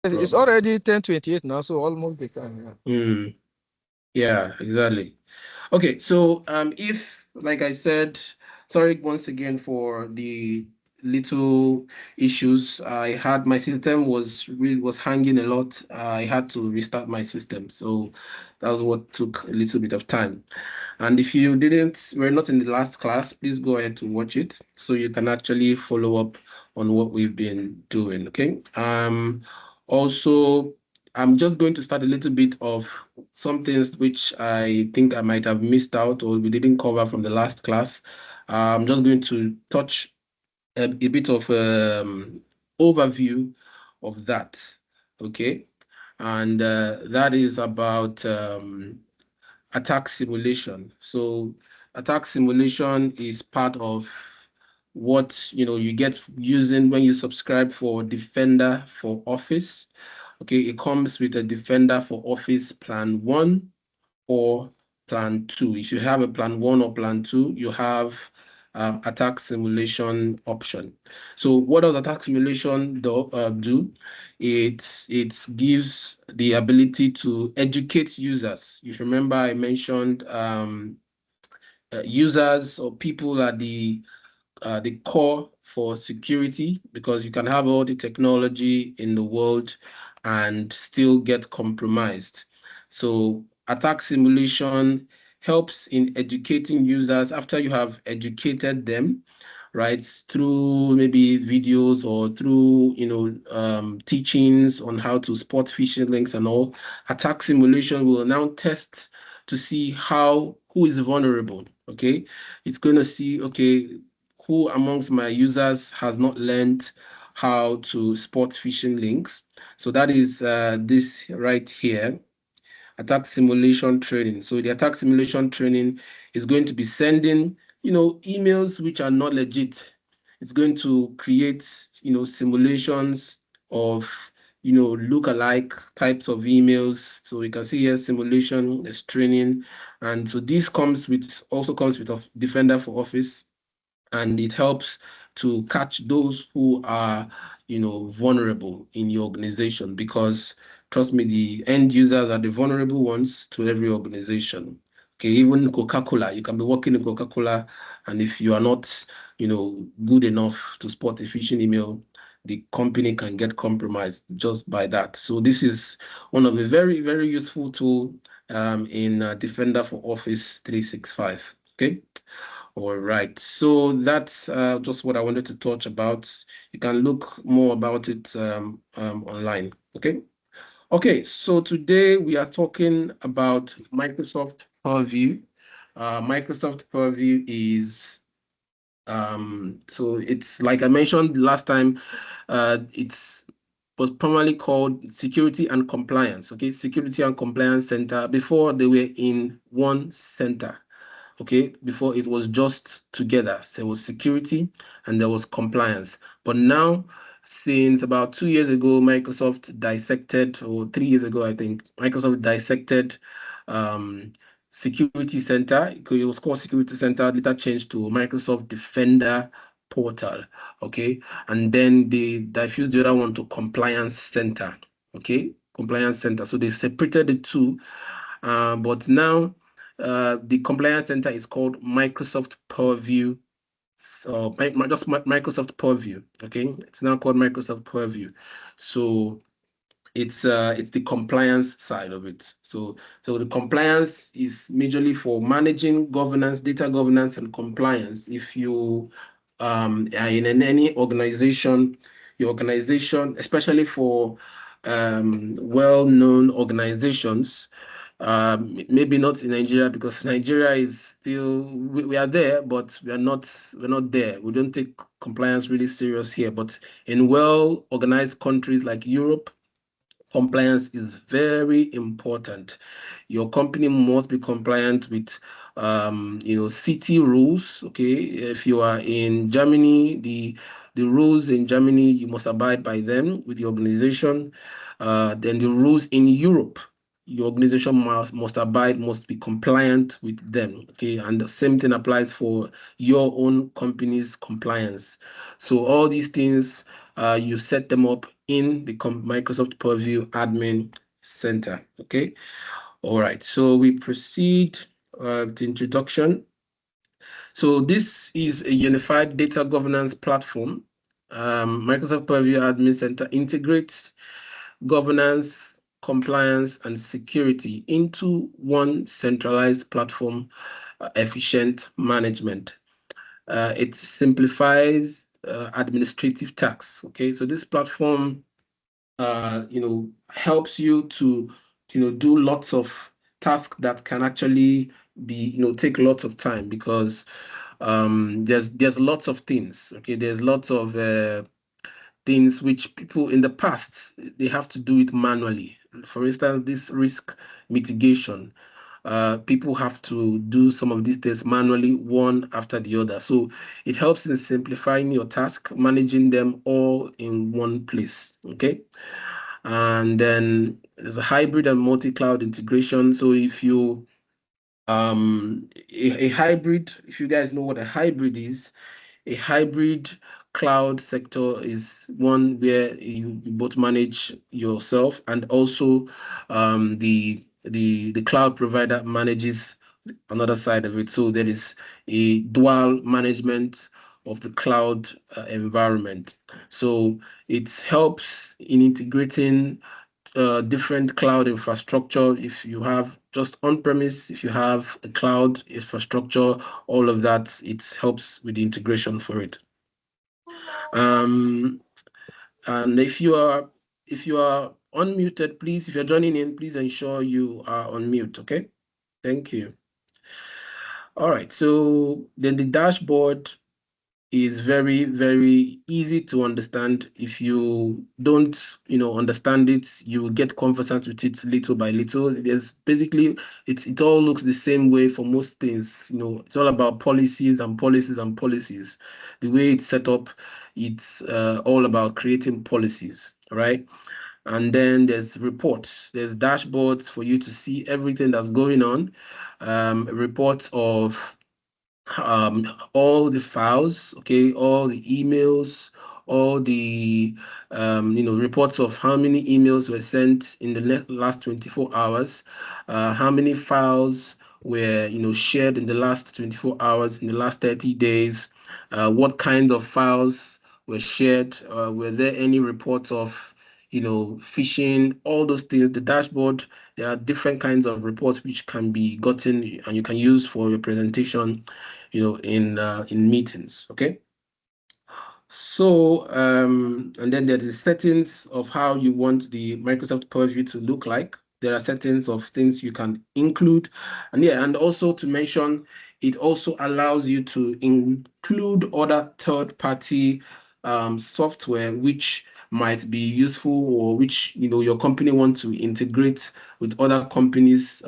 It's problem. already 10:28 now, so almost the time. Yeah. Yeah, exactly. Okay, so if, like I said, sorry once again for the little issues. I had my system was hanging a lot. I had to restart my system, so that was what took a little bit of time. And if you didn't, we're not in the last class, please go ahead to watch it so you can actually follow up on what we've been doing. Okay. Also, I'm just going to start a little bit of some things which I think I might have missed out or we didn't cover from the last class. I'm just going to touch a bit of overview of that. Okay. And that is about attack simulation. So attack simulation is part of what you get using when you subscribe for Defender for Office. Okay, it comes with a Defender for Office Plan 1 or Plan 2. If you have a Plan 1 or Plan 2, you have attack simulation option. So what does attack simulation do? It gives the ability to educate users. If you remember, I mentioned users or people are the core for security because you can have all the technology in the world and still get compromised. So attack simulation helps in educating users after you have educated them, right, through maybe videos or through teachings on how to spot phishing links and all. Attack simulation will now test to see who is vulnerable. Okay, it's going to see, okay, who amongst my users has not learned how to spot phishing links. So that is this right here, attack simulation training. So the attack simulation training is going to be sending, emails which are not legit. It's going to create, simulations of, look-alike types of emails. So you can see here simulation, there's training. And so this also comes with a Defender for Office, and it helps to catch those who are vulnerable in your organization, because trust me, the end users are the vulnerable ones to every organization. Okay, even Coca-Cola, you can be working in Coca-Cola, and if you are not good enough to spot a phishing email, the company can get compromised just by that. So this is one of the very, very useful tool in Defender for Office 365. Okay. All right, so that's just what I wanted to touch about. You can look more about it online. Okay. Okay, so today we are talking about Microsoft Purview. Microsoft Purview is so it's like I mentioned last time, it's was primarily called Security and Compliance. Okay, Security and Compliance Center. Before they were in one center. Okay, before it was just together. So there was security and there was compliance. But now, since about 2 years ago, Microsoft dissected, or 3 years ago, I think, Microsoft dissected Security Center. It was called Security Center, later changed to Microsoft Defender Portal. Okay, and then they diffused the other one to Compliance Center. Okay, Compliance Center. So they separated the two, but now the compliance center is called Microsoft Purview. So just Microsoft Purview. Okay, it's now called Microsoft Purview. So it's the compliance side of it. So the compliance is majorly for managing governance, data governance, and compliance. If you are in any organization, your organization, especially for well-known organizations, maybe not in Nigeria, because Nigeria is still, we are there, but we're not there. We don't take compliance really serious here. But in well-organized countries like Europe, compliance is very important. Your company must be compliant with city rules. Okay, if you are in Germany, the rules in Germany, you must abide by them with the organization. Then the rules in Europe, your organization must be compliant with them. Okay, and the same thing applies for your own company's compliance. So all these things you set them up in the Microsoft Purview Admin Center. Okay. All right. So we proceed to introduction. So this is a unified data governance platform. Microsoft Purview Admin Center integrates governance, compliance, and security into one centralized platform, efficient management. It simplifies administrative tasks. Okay, so this platform, helps you to, do lots of tasks that can actually be, take lots of time, because there's lots of things. Okay, there's lots of things which people in the past, they have to do it manually. For instance, this risk mitigation, people have to do some of these things manually, one after the other. So it helps in simplifying your task, managing them all in one place. Okay. And then there's a hybrid and multi-cloud integration. So if you a hybrid, if you guys know what a hybrid is, a hybrid cloud sector is one where you both manage yourself, and also the cloud provider manages another side of it. So there is a dual management of the cloud environment. So it helps in integrating different cloud infrastructure. If you have just on-premise, if you have a cloud infrastructure, all of that, it helps with the integration for it. And if you are unmuted, please, if you're joining in, please ensure you are on mute. Okay, thank you. All right, so then the dashboard is very, very easy to understand. If you don't, understand it, you will get conversant with it little by little. There's basically, it all looks the same way for most things. It's all about policies and policies and policies. The way it's set up, it's all about creating policies, right? And then there's reports, there's dashboards for you to see everything that's going on. Reports of all the files, okay, all the emails, all the reports of how many emails were sent in the last 24 hours, how many files were shared in the last 24 hours, in the last 30 days, what kind of files were shared, were there any reports of phishing, all those things. The dashboard, there are different kinds of reports which can be gotten and you can use for your presentation, in meetings. Okay. So, and then there's the settings of how you want the Microsoft Purview to look like. There are settings of things you can include. And yeah, and also to mention, it also allows you to include other third-party software which might be useful, or which your company wants to integrate with other companies'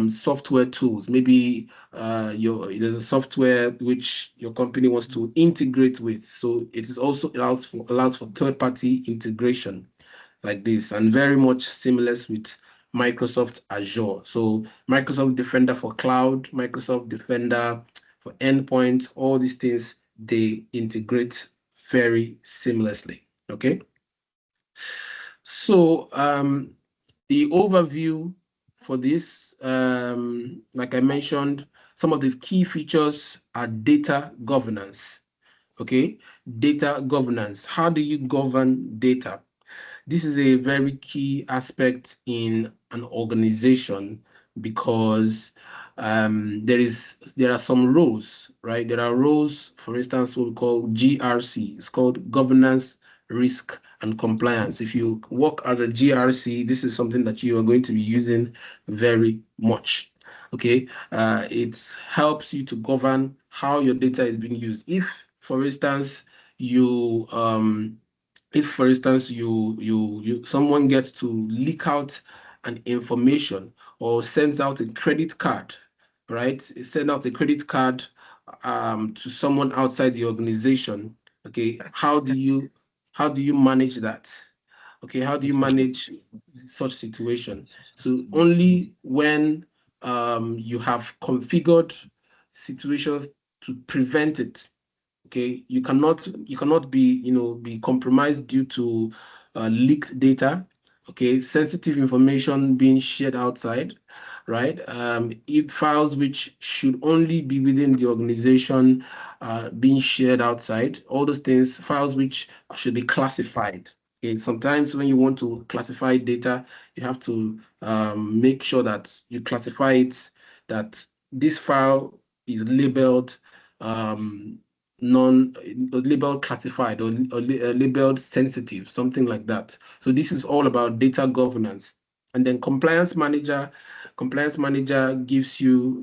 software tools. Maybe there's a software which your company wants to integrate with. So it is also allows for third-party integration like this, and very much seamless with Microsoft Azure. So Microsoft Defender for cloud, Microsoft Defender for endpoint, all these things, they integrate very seamlessly. Okay. So the overview for this, like I mentioned, some of the key features are data governance. Okay, data governance. How do you govern data? This is a very key aspect in an organization, because there are some roles, right? There are roles, for instance, what we call GRC. It's called governance, risk, and compliance. If you work as a GRC, this is something that you are going to be using very much. Okay, it helps you to govern how your data is being used. If, for instance, you someone gets to leak out an information, or sends out a credit card, right? Send out a credit card to someone outside the organization. Okay, how do you manage that? Okay, how do you manage such situation? So only when you have configured situations to prevent it, Okay, you cannot be compromised due to leaked data. Okay, sensitive information being shared outside, right? If files which should only be within the organization being shared outside, all those things, files which should be classified. Okay, sometimes when you want to classify data, you have to make sure that you classify it, that this file is labeled non-labeled classified or labeled sensitive, something like that. So this is all about data governance. And then compliance manager gives you,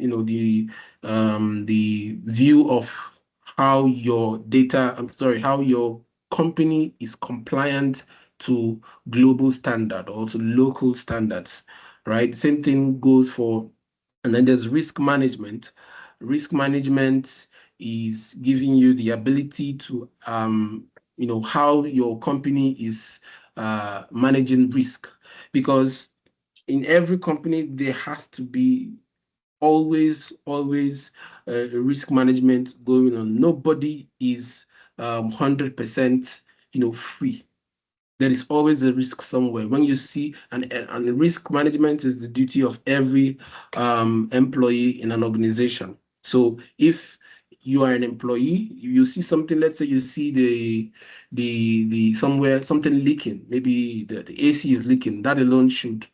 the view of how your how your company is compliant to global standard or to local standards, right? Same thing goes for, and then there's risk management. Risk management is giving you the ability to, how your company is managing risk, because in every company there has to be always risk management going on. Nobody is 100% free. There is always a risk somewhere. When you see, and risk management is the duty of every employee in an organization. So if you are an employee, you see something, let's say you see the somewhere something leaking, maybe the AC is leaking, that alone should,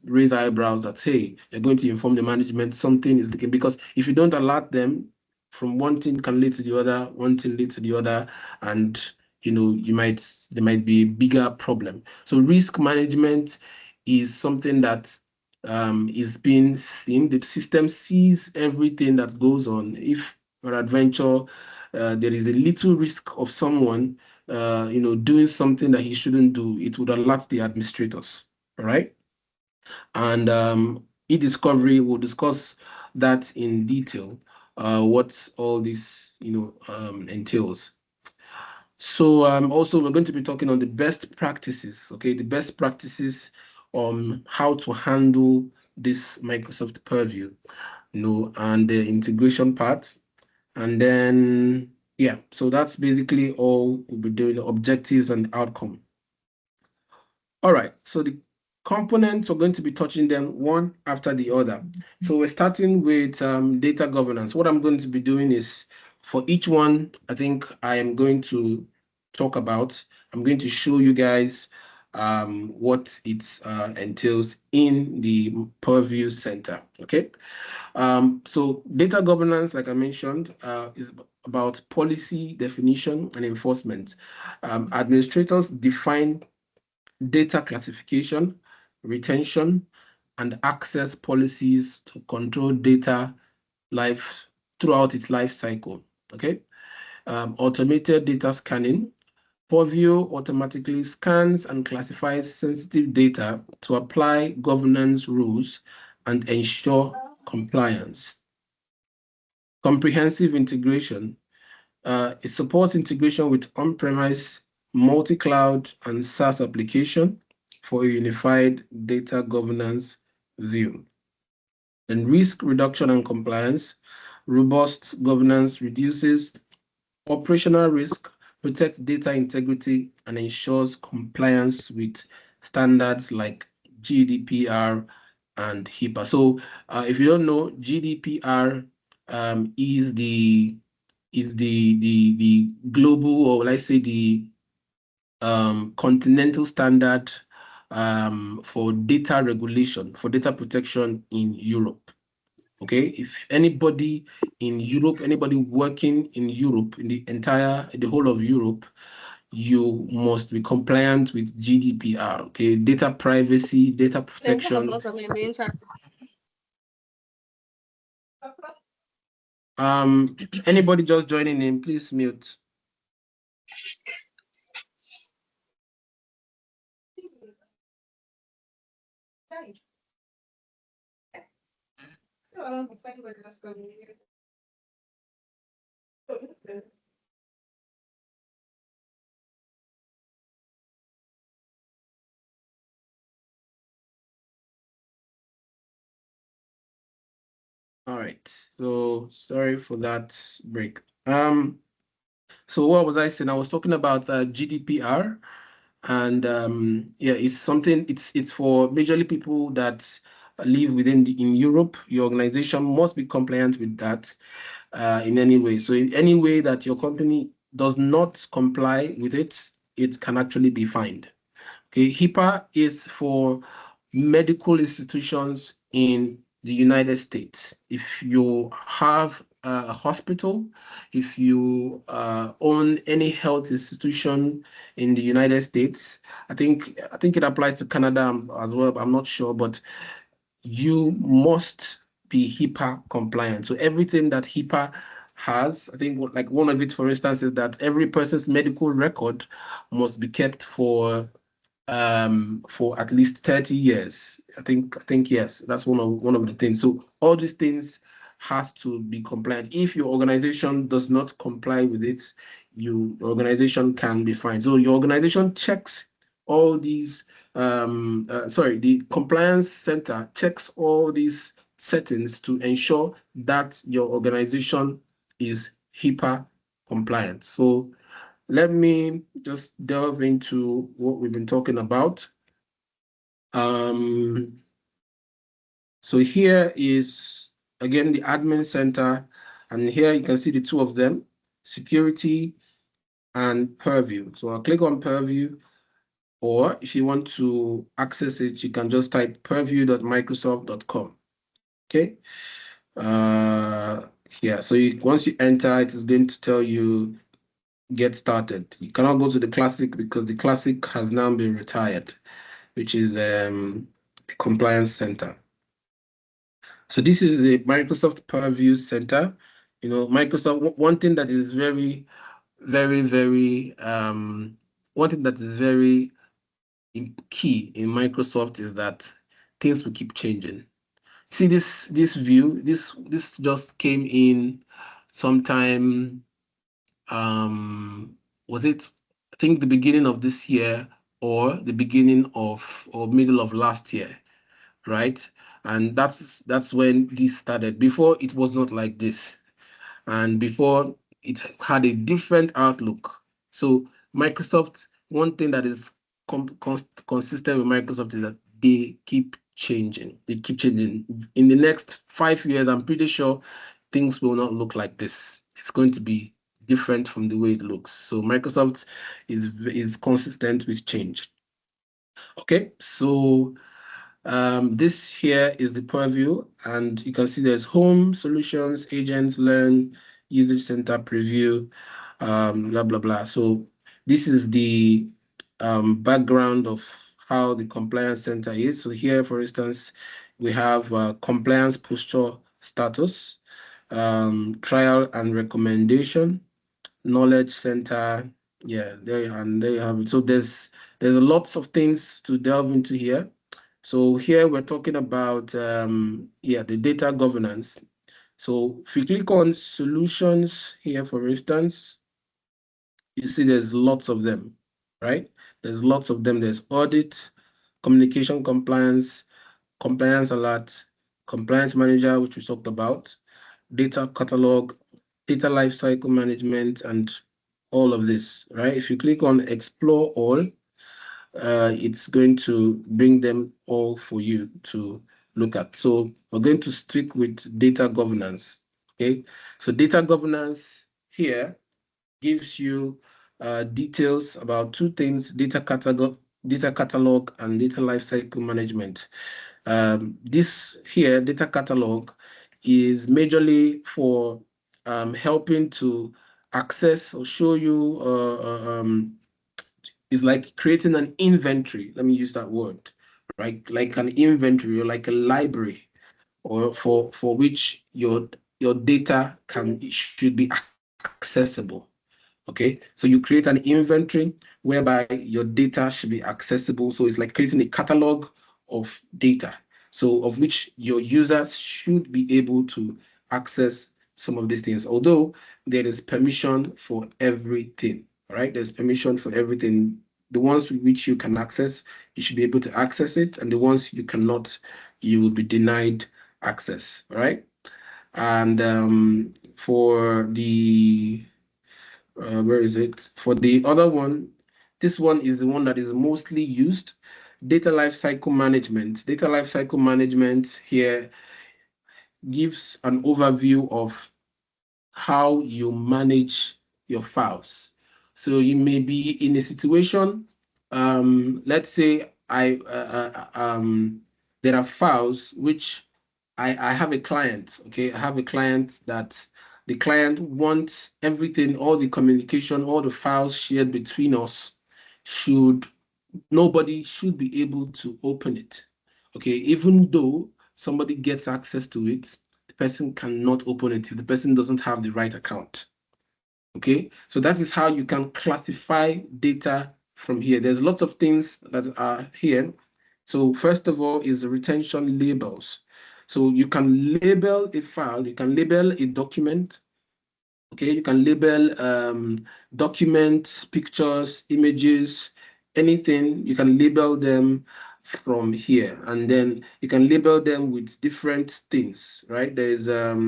raise eyebrows that, hey, you're going to inform the management something is leaking. Because if you don't alert them, from one thing can lead to the other, one thing lead to the other, and there might be a bigger problem. So risk management is something that is being seen. The system sees everything that goes on. If peradventure there is a little risk of someone doing something that he shouldn't do, it would alert the administrators. All right. And eDiscovery will discuss that in detail, what all this entails. So also we're going to be talking on the best practices, okay? The best practices on how to handle this Microsoft Purview, and the integration part. And then, yeah, so that's basically all we'll be doing, the objectives and outcome. All right, so the components, we're going to be touching them one after the other. So we're starting with data governance. What I'm going to be doing is, for each one, I think I am going to talk about, I'm going to show you guys what it entails in the Purview Center, okay? So data governance, like I mentioned, is about policy definition and enforcement. Administrators define data classification, retention, and access policies to control data life throughout its life cycle. Okay. Automated data scanning. Purview automatically scans and classifies sensitive data to apply governance rules and ensure compliance. Comprehensive integration. It supports integration with on-premise, multi-cloud, and SaaS application for a unified data governance view. And risk reduction and compliance. Robust governance reduces operational risk, protects data integrity, and ensures compliance with standards like GDPR and HIPAA. So if you don't know, GDPR is the global, or let's say the continental standard for data regulation, for data protection in Europe. Okay, if anybody in Europe, anybody working in Europe, in the whole of Europe, you must be compliant with GDPR. Okay, data privacy, data protection. Anybody just joining in, please mute. All right, so sorry for that break. So what was I saying? I was talking about GDPR, and yeah, it's something. It's for majorly people that live in Europe. Your organization must be compliant with that in any way. So in any way that your company does not comply with it, it can actually be fined. Okay, HIPAA is for medical institutions in the United States. If you have a hospital, if you own any health institution in the United States, I think it applies to Canada as well. I'm not sure, but you must be HIPAA compliant. So everything that HIPAA has, I think like one of it, for instance, is that every person's medical record must be kept for at least 30 years. I think yes, that's one of the things. So all these things has to be compliant. If your organization does not comply with it, your organization can be fined. So your organization checks all these the compliance center checks all these settings to ensure that your organization is HIPAA compliant. So let me just delve into what we've been talking about. So here is, again, the admin center, and here you can see the two of them, security and Purview. So I'll click on Purview, or if you want to access it, you can just type purview.microsoft.com. Okay. Here, so once you enter, it is going to tell you get started. You cannot go to the classic because the classic has now been retired, which is the compliance center. So this is the Microsoft Purview Center. You know, Microsoft, one thing that is very, very, very, one thing that is very key in Microsoft is that things will keep changing. See this view, this just came in sometime, was it, I think the beginning of this year or the beginning of or middle of last year, right? And that's when this started. Before it was not like this, and before it had a different outlook. So Microsoft, one thing that is consistent with Microsoft is that they keep changing. They keep changing. In the next 5 years, I'm pretty sure things will not look like this. It's going to be different from the way it looks. So Microsoft is consistent with change. Okay, so this here is the Purview, and you can see there's Home, Solutions, Agents, Learn, Usage Center, Preview, blah, blah, blah. So this is the background of how the Compliance Center is. So here, for instance, we have Compliance Posture Status, Trial and Recommendation, Knowledge Center. Yeah, there you have it. So there's lots of things to delve into here. So here we're talking about the data governance. So if you click on solutions here, for instance, you see there's lots of them, right? There's lots of them. There's audit, communication compliance, compliance alert, compliance manager, which we talked about, data catalog, data lifecycle management, and all of this, right? If you click on explore all, it's going to bring them all for you to look at. So we're going to stick with data governance. Okay, so data governance here gives you details about two things: data catalog, and data lifecycle management. This here, data catalog, is majorly for helping to access or show you is like creating an inventory. Let me use that word, right? Like an inventory or like a library, or for which your data should be accessible. Okay, so you create an inventory whereby your data should be accessible. So it's like creating a catalog of data, so of which your users should be able to access some of these things. Although there is permission for everything, right? There's permission for everything. The ones which you can access, you should be able to access it, and the ones you cannot, you will be denied access, right? And for the Where is it? For the other one, this one is the one that is mostly used. Data lifecycle management. Data lifecycle management here gives an overview of how you manage your files. So you may be in a situation, let's say there are files which I have a client, okay? I have a client that the client wants everything, all the communication, all the files shared between us nobody should be able to open it. Okay, even though somebody gets access to it, the person cannot open it if the person doesn't have the right account. Okay, so that is how you can classify data from here. There's lots of things that are here. So first of all is retention labels. So you can label a file, you can label a document. Okay, you can label documents, pictures, images, anything. You can label them from here, and then you can label them with different things, right? There is what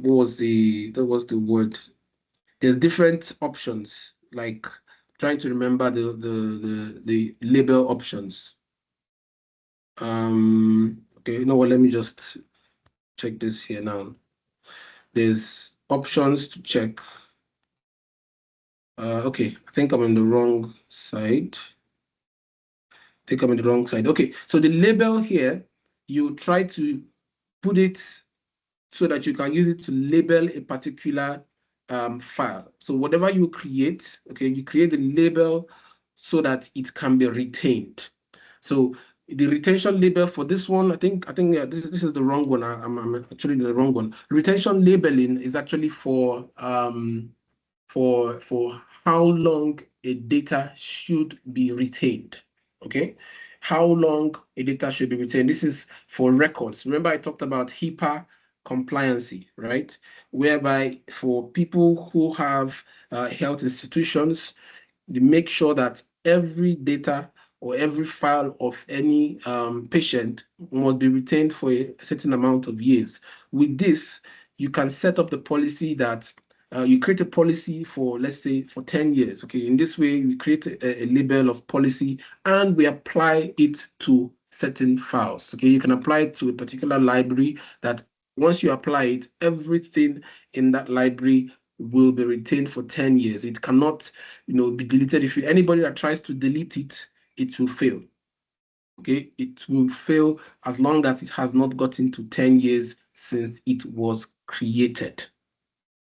was the word? There's different options, like trying to remember the label options. Okay, you know what? Let me just check this here now. There's options to check. Okay, I think I'm on the wrong side. Okay, so the label here, you try to put it so that you can use it to label a particular file. So whatever you create, okay, you create the label so that it can be retained. So the retention label for this one, I think this is the wrong one. I'm actually the wrong one. Retention labeling is actually for how long a data should be retained. Okay, how long a data should be retained. This is for records. Remember, I talked about HIPAA compliancy, right? Whereby for people who have health institutions, they make sure that every data or every file of any patient must be retained for a certain amount of years. With this, you can set up the policy that you create a policy for, let's say, for 10 years. Okay, in this way, we create a label of policy and we apply it to certain files. Okay, you can apply it to a particular library that once you apply it, everything in that library will be retained for 10 years. It cannot, be deleted. If anybody that tries to delete it, it will fail. Okay, it will fail as long as it has not gotten to 10 years since it was created.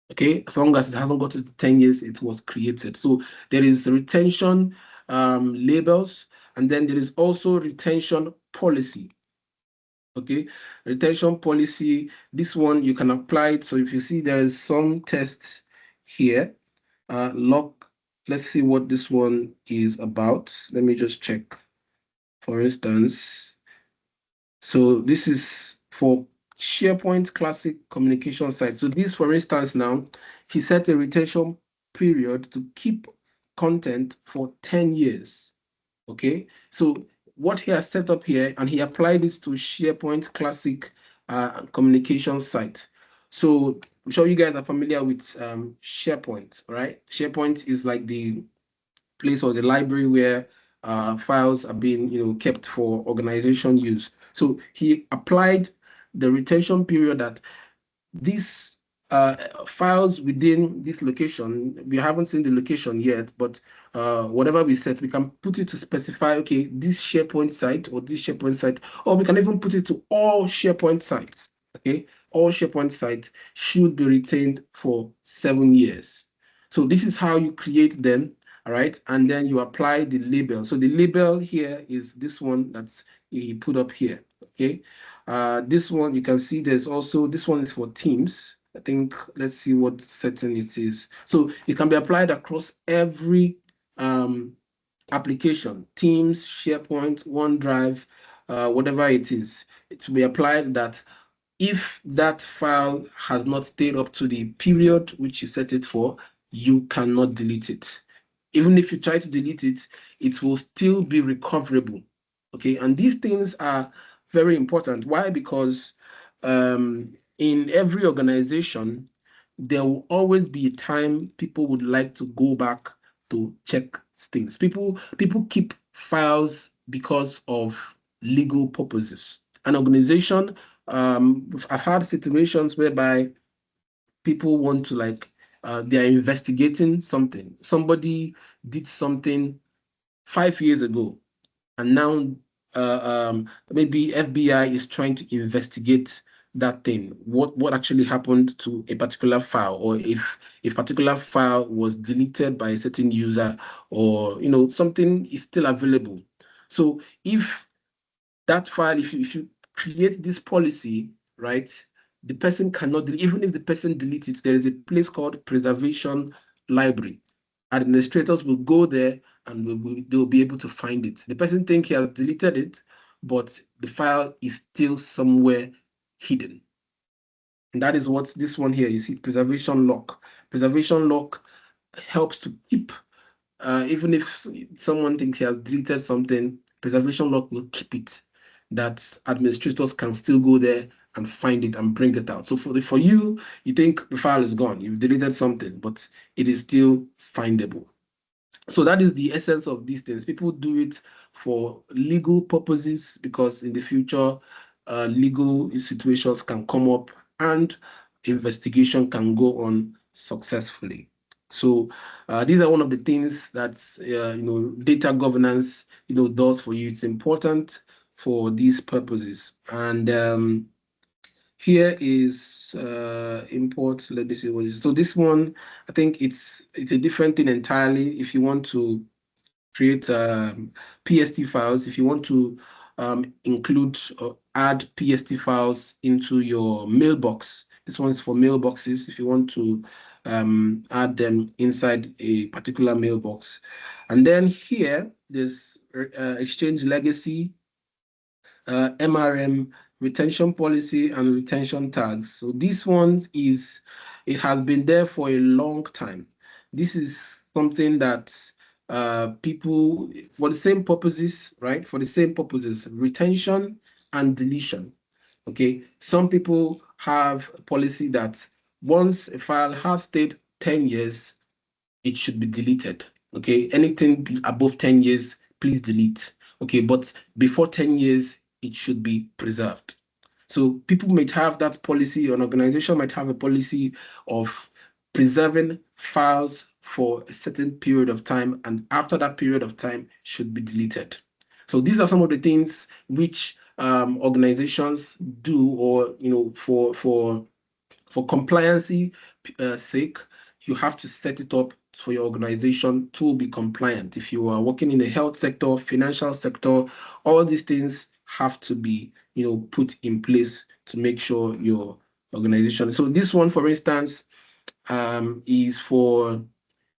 Okay, as long as it hasn't got to 10 years, it was created. So there is retention labels, and then there is also retention policy. Okay, retention policy, this one you can apply it. So if you see there is some tests here, let's see what this one is about. Let me just check. For instance, so this is for SharePoint Classic communication site. So this, for instance, now, he set a retention period to keep content for 10 years. Okay, so what he has set up here, and he applied it to SharePoint Classic communication site. So I'm sure you guys are familiar with SharePoint, right? SharePoint is like the place or the library where files are being kept for organization use. So he applied the retention period that these files within this location, we haven't seen the location yet, but whatever we set, we can put it to specify, okay, this SharePoint site or this SharePoint site, or we can even put it to all SharePoint sites, okay? All SharePoint sites should be retained for 7 years. So this is how you create them, all right? And then you apply the label. So the label here is this one that's he put up here, okay? This one, you can see there's also, this one is for Teams. I think, let's see what setting it is. So it can be applied across every application, Teams, SharePoint, OneDrive, whatever it is. It will be applied that if that file has not stayed up to the period which you set it for, you cannot delete it. Even if you try to delete it, it will still be recoverable. Okay, and these things are very important. Why? Because in every organization, there will always be a time people would like to go back to check things. People keep files because of legal purposes. An organization, I've had situations whereby people want to they are investigating something. Somebody did something 5 years ago, and now maybe FBI is trying to investigate that thing. What actually happened to a particular file, or if a particular file was deleted by a certain user, or something is still available. So if that file, if you create this policy, right, the person cannot delete. Even if the person deletes it, there is a place called preservation library. Administrators will go there and they'll be able to find it. The person think he has deleted it, but the file is still somewhere hidden. And that is what this one here, you see, preservation lock. Preservation lock helps to keep, even if someone thinks he has deleted something, preservation lock will keep it, that administrators can still go there and find it and bring it out. So for you, you think the file is gone, you've deleted something, but it is still findable. So that is the essence of these things. People do it for legal purposes, because in the future, legal situations can come up and investigation can go on successfully. So these are one of the things that data governance does for you. It's important for these purposes. And here is import. Let me see what is. So this one, I think it's a different thing entirely. If you want to create PST files, if you want to include or add PST files into your mailbox, this one's for mailboxes. If you want to add them inside a particular mailbox, and then here there's Exchange Legacy, MRM, retention policy, and retention tags. So this one it has been there for a long time. This is something that people, for the same purposes, right? For the same purposes, retention and deletion. Okay, some people have a policy that once a file has stayed 10 years, it should be deleted. Okay, anything above 10 years, please delete. Okay, but before 10 years, it should be preserved. So people might have that policy, an organization might have a policy of preserving files for a certain period of time, and after that period of time should be deleted. So these are some of the things which organizations do, or for compliancy sake, you have to set it up for your organization to be compliant. If you are working in the health sector, financial sector, all these things have to be, put in place to make sure your organization. So this one, for instance, is for,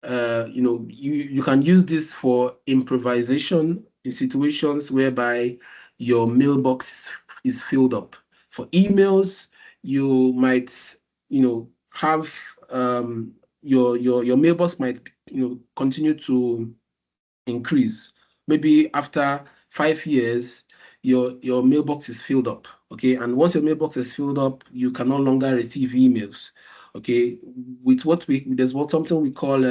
you can use this for improvisation in situations whereby your mailbox is filled up. For emails, you might, have your mailbox might, continue to increase. Maybe after 5 years, your mailbox is filled up. Okay, and once your mailbox is filled up, you can no longer receive emails. Okay, with there's something we call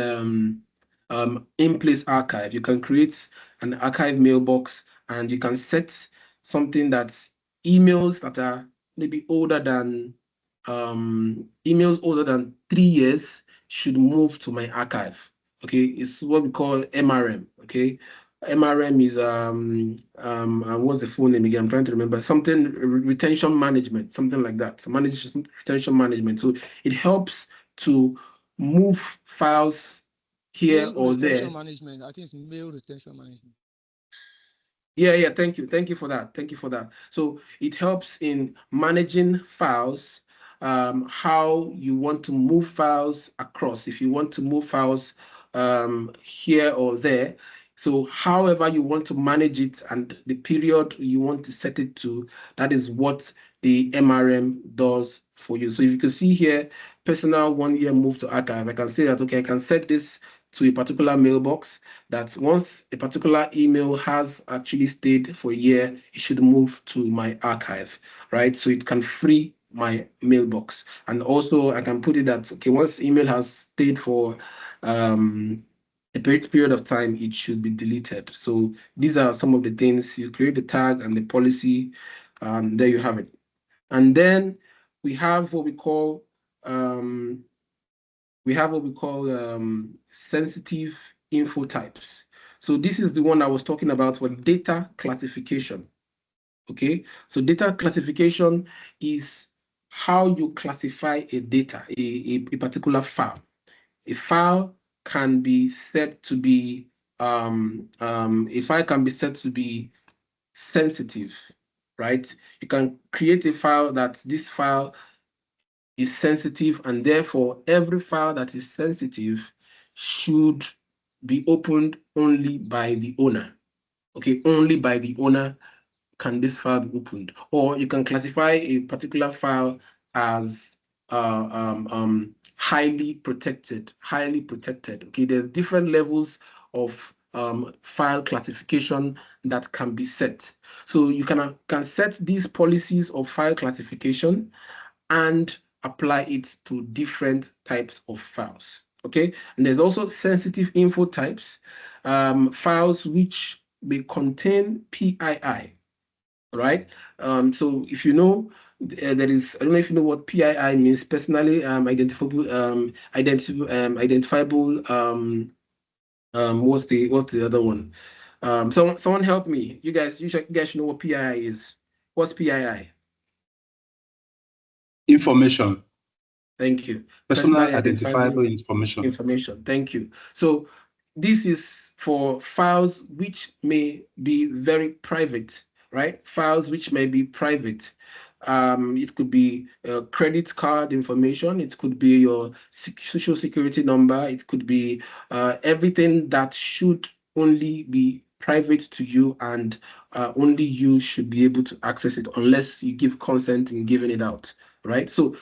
in-place archive. You can create an archive mailbox, and you can set something that emails that are maybe emails older than 3 years should move to my archive. Okay, it's what we call MRM. Okay, MRM is what's the full name again? I'm trying to remember. Something retention management, something like that. So retention management. So it helps to move files here Mail or retention there. management. I think it's mail retention management. Yeah. Thank you for that. So it helps in managing files, how you want to move files across. If you want to move files here or there, so however you want to manage it and the period you want to set it to, that is what the MRM does for you. So if you can see here, personal 1 year move to archive, I can say that, okay, I can set this to a particular mailbox, that once a particular email has actually stayed for a year, it should move to my archive, right? So it can free my mailbox. And also I can put it that, okay, once email has stayed for a period of time, it should be deleted. So these are some of the things. You create the tag and the policy, there you have it. And then we have what we call sensitive info types. So this is the one I was talking about for data classification. Okay, so data classification is how you classify a data, a particular file. A file can be said to be sensitive, right? You can create a file that this file is sensitive, and therefore every file that is sensitive should be opened only by the owner. Okay, only by the owner can this file be opened. Or you can classify a particular file as highly protected. Okay, there's different levels of file classification that can be set. So you can set these policies of file classification and apply it to different types of files. Okay, and there's also sensitive info types, files which may contain PII. Right. So if you know, there is, I don't know if you know what PII means, personally identifiable, what's the other one? Someone help me. You guys should know what PII is. What's PII? Information. Thank you. Personal identifiable information. Information. Thank you. So this is for files which may be very private, right? Files which may be private. It could be credit card information. It could be your social security number. It could be everything that should only be private to you, and only you should be able to access it unless you give consent in giving it out, right? So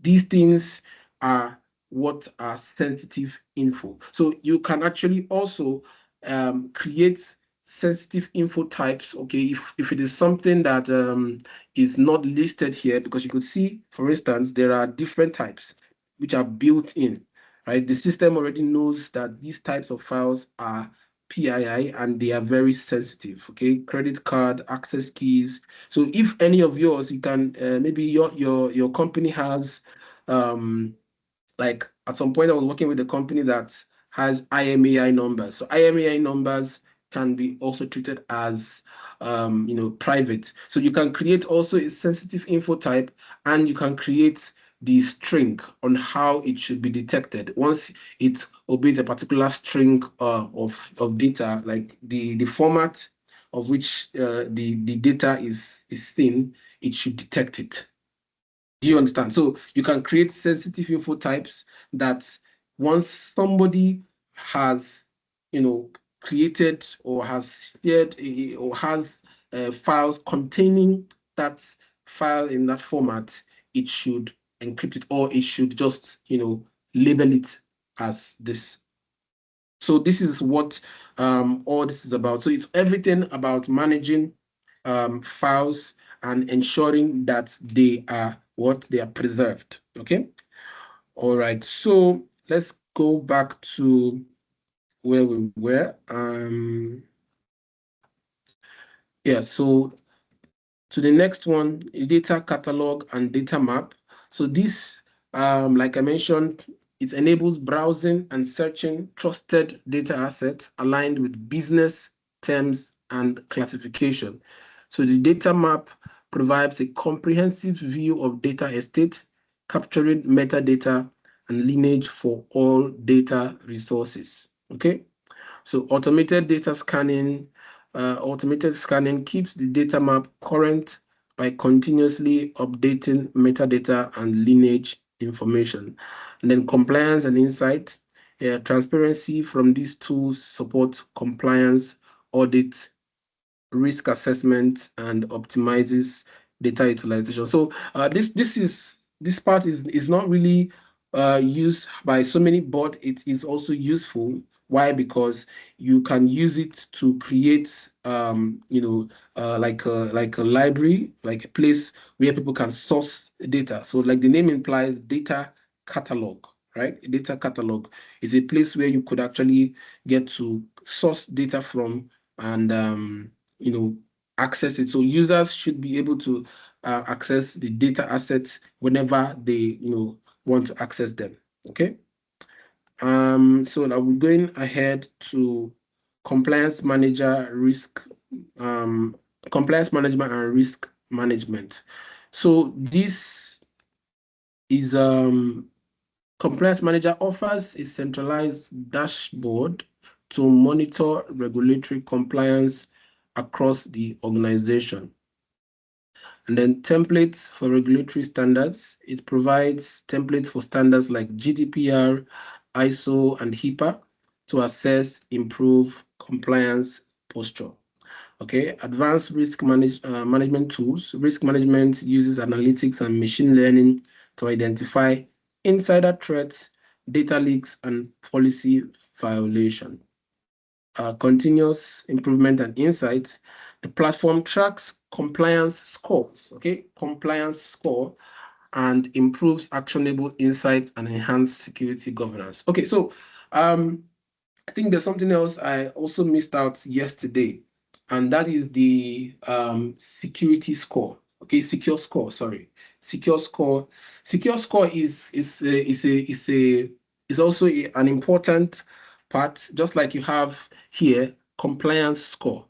these things are what are sensitive info. So you can actually also create sensitive info types, okay, if it is something that is not listed here, because you could see, for instance, there are different types which are built in, right? The system already knows that these types of files are PII and they are very sensitive, okay? Credit card, access keys. So if any of yours, you can, maybe your company has, like at some point I was working with a company that has IMEI numbers. So IMEI numbers can be also treated as private. So you can create also a sensitive info type, and you can create the string on how it should be detected. Once it obeys a particular string of data, like the format of which the data is seen, it should detect it. Do you understand? So you can create sensitive info types that once somebody has, created or has shared or has files containing that file in that format, it should encrypt it, or it should just, label it as this. So this is what all this is about. So it's everything about managing files and ensuring that they are preserved. Okay. All right. So let's go back to where we were. Yeah. So to the next one, data catalog and data map. So this, like I mentioned, it enables browsing and searching trusted data assets aligned with business terms and classification. So the data map provides a comprehensive view of data estate, capturing metadata and lineage for all data resources. Okay, so automated scanning keeps the data map current by continuously updating metadata and lineage information. And then compliance and insight. Transparency from these tools supports compliance, audit, risk assessment, and optimizes data utilization. So this part is not really used by so many, but it is also useful Why? Because you can use it to create, like a library, like a place where people can source data. So like the name implies, data catalog, right? A data catalog is a place where you could actually get to source data from and access it. So users should be able to access the data assets whenever they want to access them. Okay. So now we're going ahead to compliance manager risk, compliance management and risk management. So this is compliance manager offers a centralized dashboard to monitor regulatory compliance across the organization. And then templates for regulatory standards. It provides templates for standards like GDPR, ISO, and HIPAA to assess, improve compliance posture. Okay, advanced risk management tools. Risk management uses analytics and machine learning to identify insider threats, data leaks, and policy violation. Continuous improvement and insight. The platform tracks compliance scores, okay, compliance score, and improves actionable insights and enhanced security governance. Okay, so I think there's something else I also missed out yesterday, and that is the security score. Okay, secure score. Sorry, secure score. Secure score is also an important part, just like you have here compliance score.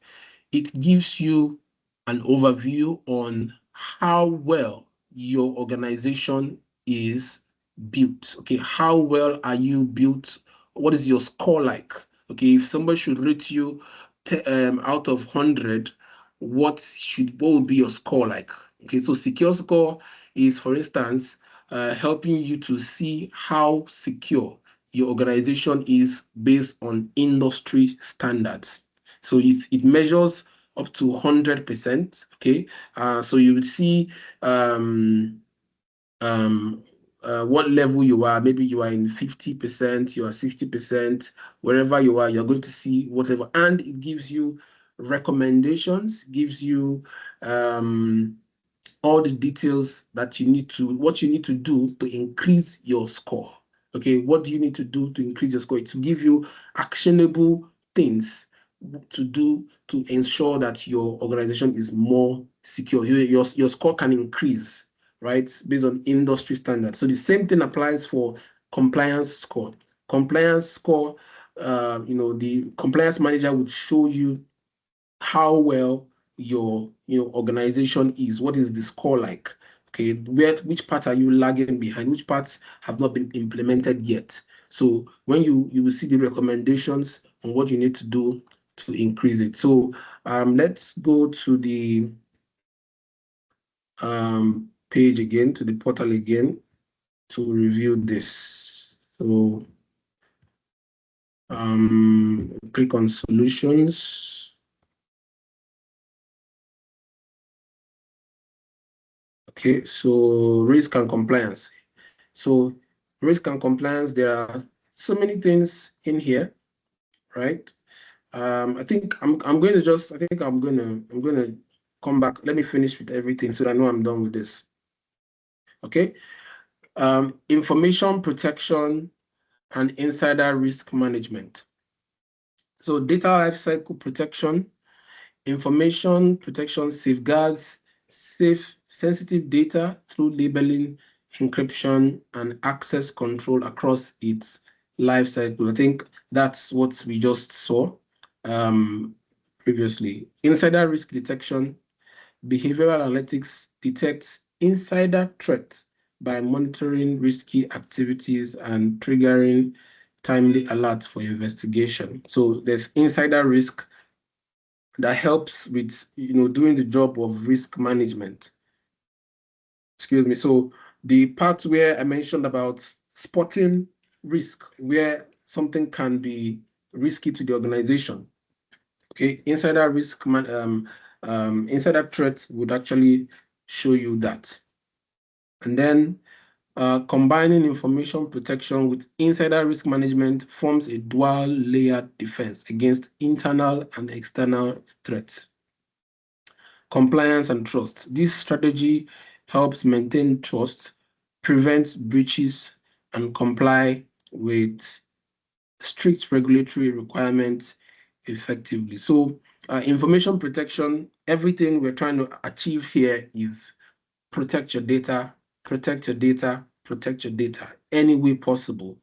It gives you an overview on how well your organization is built. Okay, how well are you built? What is your score like? Okay, if somebody should rate you out of 100, what would be your score like? Okay, so secure score is, for instance, helping you to see how secure your organization is based on industry standards. So it measures up to 100%. Okay, so you would see what level you are. Maybe you are in 50%, you are 60%, wherever you are, you're going to see whatever. And it gives you recommendations, gives you all the details that you need to, what you need to do to increase your score. Okay, what do you need to do to increase your score? To give you actionable things to do to ensure that your organization is more secure. Your score can increase, right, based on industry standards. So the same thing applies for compliance score. Compliance score, the compliance manager would show you how well your organization is. What is the score like? Okay, which parts are you lagging behind? Which parts have not been implemented yet? So when you will see the recommendations on what you need to do to increase it. So let's go to the page again, to the portal again, to review this. So click on solutions. Okay, so risk and compliance. So risk and compliance, there are so many things in here, right? I think I'm going to come back. Let me finish with everything so that I know I'm done with this. Okay. Information protection and insider risk management. So data lifecycle protection, information protection safeguards sensitive data through labeling, encryption, and access control across its lifecycle. I think that's what we just saw previously. Insider risk detection, behavioral analytics detects insider threats by monitoring risky activities and triggering timely alerts for investigation. So there's insider risk that helps with doing the job of risk management. Excuse me. So the part where I mentioned about spotting risk, where something can be risky to the organization. Okay, insider risk insider threats would actually show you that. And then Combining information protection with insider risk management forms a dual-layered defense against internal and external threats. Compliance and trust. This strategy helps maintain trust, prevents breaches, and comply with strict regulatory requirements effectively. So information protection, everything we're trying to achieve here is protect your data, protect your data, protect your data any way possible.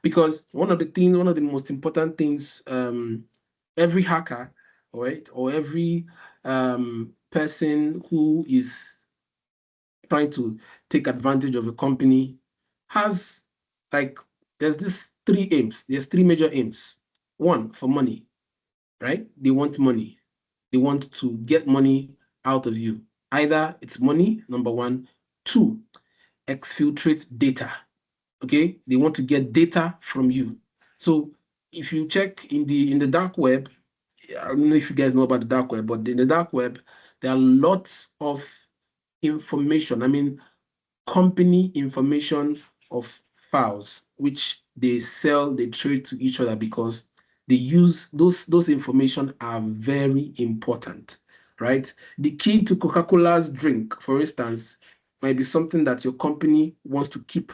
Because one of the most important things, every hacker, right, or every person who is trying to take advantage of a company has, like, there's this three aims. There's three major aims. One, for money, right? They want money. They want to get money out of you. Either it's money, number one. Two, exfiltrate data. Okay, they want to get data from you. So if you check in the dark web, I don't know if you guys know about the dark web, but in the dark web, there are lots of information. I mean, company information of files, which they sell, they trade to each other because they use those information are very important, right? The key to Coca-Cola's drink, for instance, might be something that your company wants to keep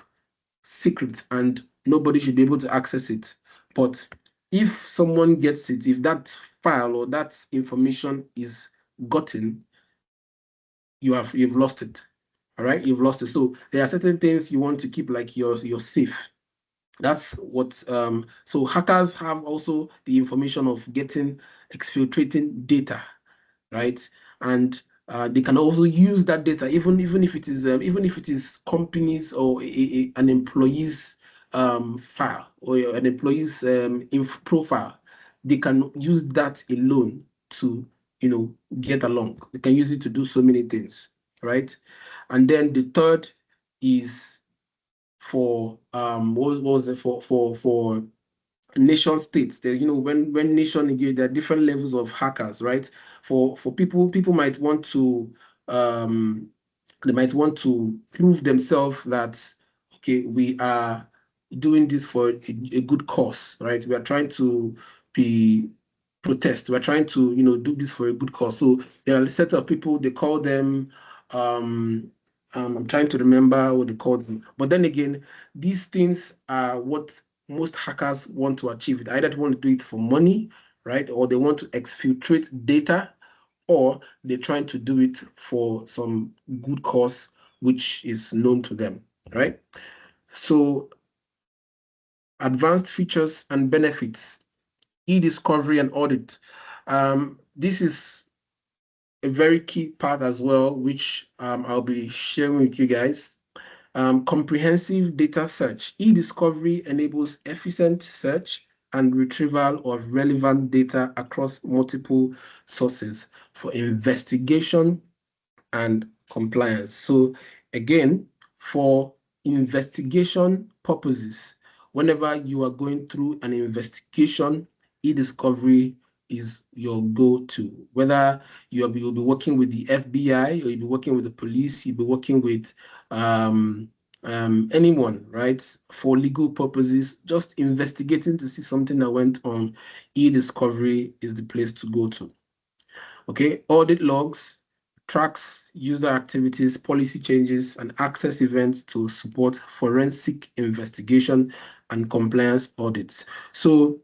secret and nobody should be able to access it. But if someone gets it, if that file or that information is gotten, you've lost it. All right, you've lost it. So there are certain things you want to keep, like your safe. That's what so hackers have also the information of exfiltrating data, right? And they can also use that data, even if it is companies or an employee's file or an employee's profile. They can use that alone to get along. They can use it to do so many things, right? And then the third is for what was it for nation states. There, when nation, there are different levels of hackers, right? For people might want to they might want to prove themselves that, okay, we are doing this for a good cause, right? We are trying to be protest. We're trying to do this for a good cause. So there are a set of people, they call them I'm trying to remember what they call them. But then again, these things are what most hackers want to achieve. They either want to do it for money, right? Or they want to exfiltrate data, or they're trying to do it for some good cause, which is known to them, right? So advanced features and benefits, eDiscovery and audit. This is a very key part as well, which I'll be sharing with you guys. Comprehensive data search. eDiscovery enables efficient search and retrieval of relevant data across multiple sources for investigation and compliance. So again, for investigation purposes, whenever you are going through an investigation, eDiscovery is your go-to. Whether you'll be working with the FBI, or you'll be working with the police, you'll be working with anyone, right? For legal purposes, just investigating to see something that went on, eDiscovery is the place to go to. Okay, audit logs tracks user activities, policy changes, and access events to support forensic investigation and compliance audits. So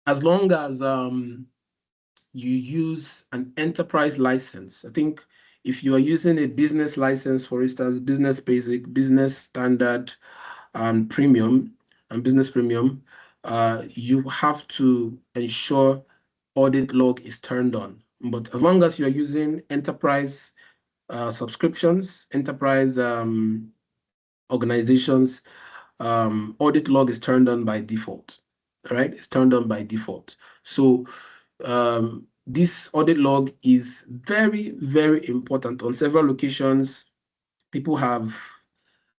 as long as you use an enterprise license, I think if you are using a business license, for instance, business basic, business standard, and premium, and business premium, you have to ensure audit log is turned on. But as long as you're using enterprise subscriptions, enterprise organizations, audit log is turned on by default. All right, it's turned on by default. So this audit log is very, very important. On several locations, people have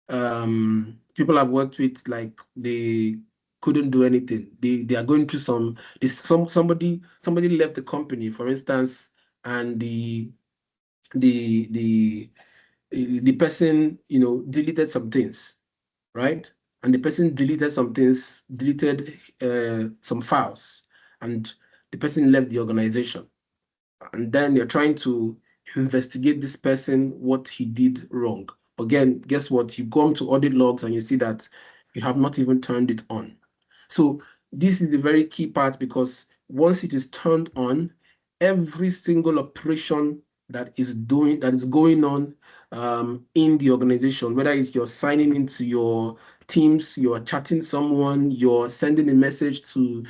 worked with, like, they couldn't do anything. They are going through somebody left the company, for instance, and the person deleted some things, right? And the person deleted some things, deleted some files, and the person left the organization. And then you're trying to investigate this person, what he did wrong. Again, guess what? You go to audit logs and you see that you have not even turned it on. So this is the very key part, because once it is turned on, every single operation that is going on in the organization, whether it's you're signing into your Teams, you're chatting someone, you're sending a message to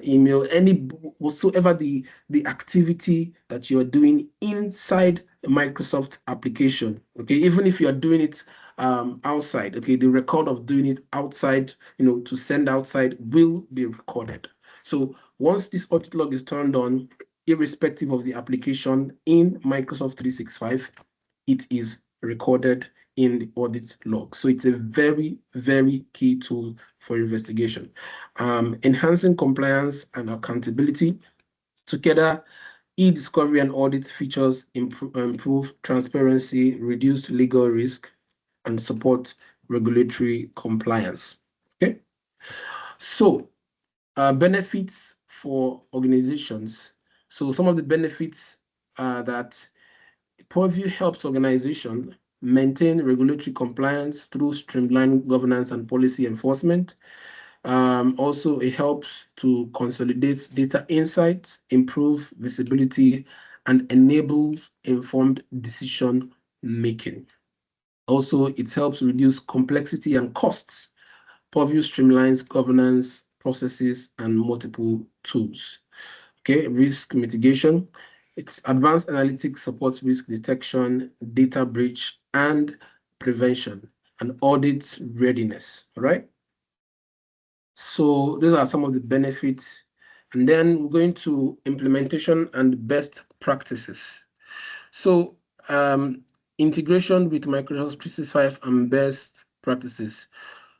email, any whatsoever the activity that you're doing inside a Microsoft application. Okay, even if you're doing it outside, okay, the record of doing it outside, to send outside, will be recorded. So once this audit log is turned on, irrespective of the application in Microsoft 365, it is recorded in the audit log. So it's a very, very key tool for investigation. Enhancing compliance and accountability. Together, eDiscovery and audit features improve transparency, reduce legal risk, and support regulatory compliance. Okay. So, benefits for organizations. So some of the benefits are that Purview helps organizations maintain regulatory compliance through streamlined governance and policy enforcement. Also, it helps to consolidate data insights, improve visibility, and enables informed decision making. Also, it helps reduce complexity and costs. Purview streamlines governance processes and multiple tools. Okay, risk mitigation. Its advanced analytics supports risk detection, data breach, and prevention, and audit readiness. All right. So those are some of the benefits. And then we're going to implementation and best practices. So integration with Microsoft 365 and best practices.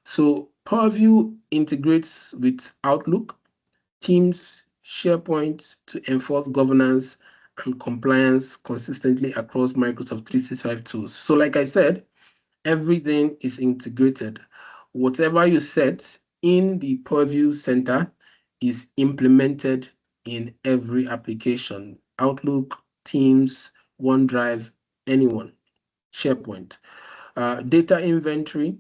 So Purview integrates with Outlook, Teams, SharePoint to enforce governance and compliance consistently across Microsoft 365 tools. So like I said, everything is integrated. Whatever you set in the Purview Center is implemented in every application. Outlook, Teams, OneDrive, anyone, SharePoint. Data inventory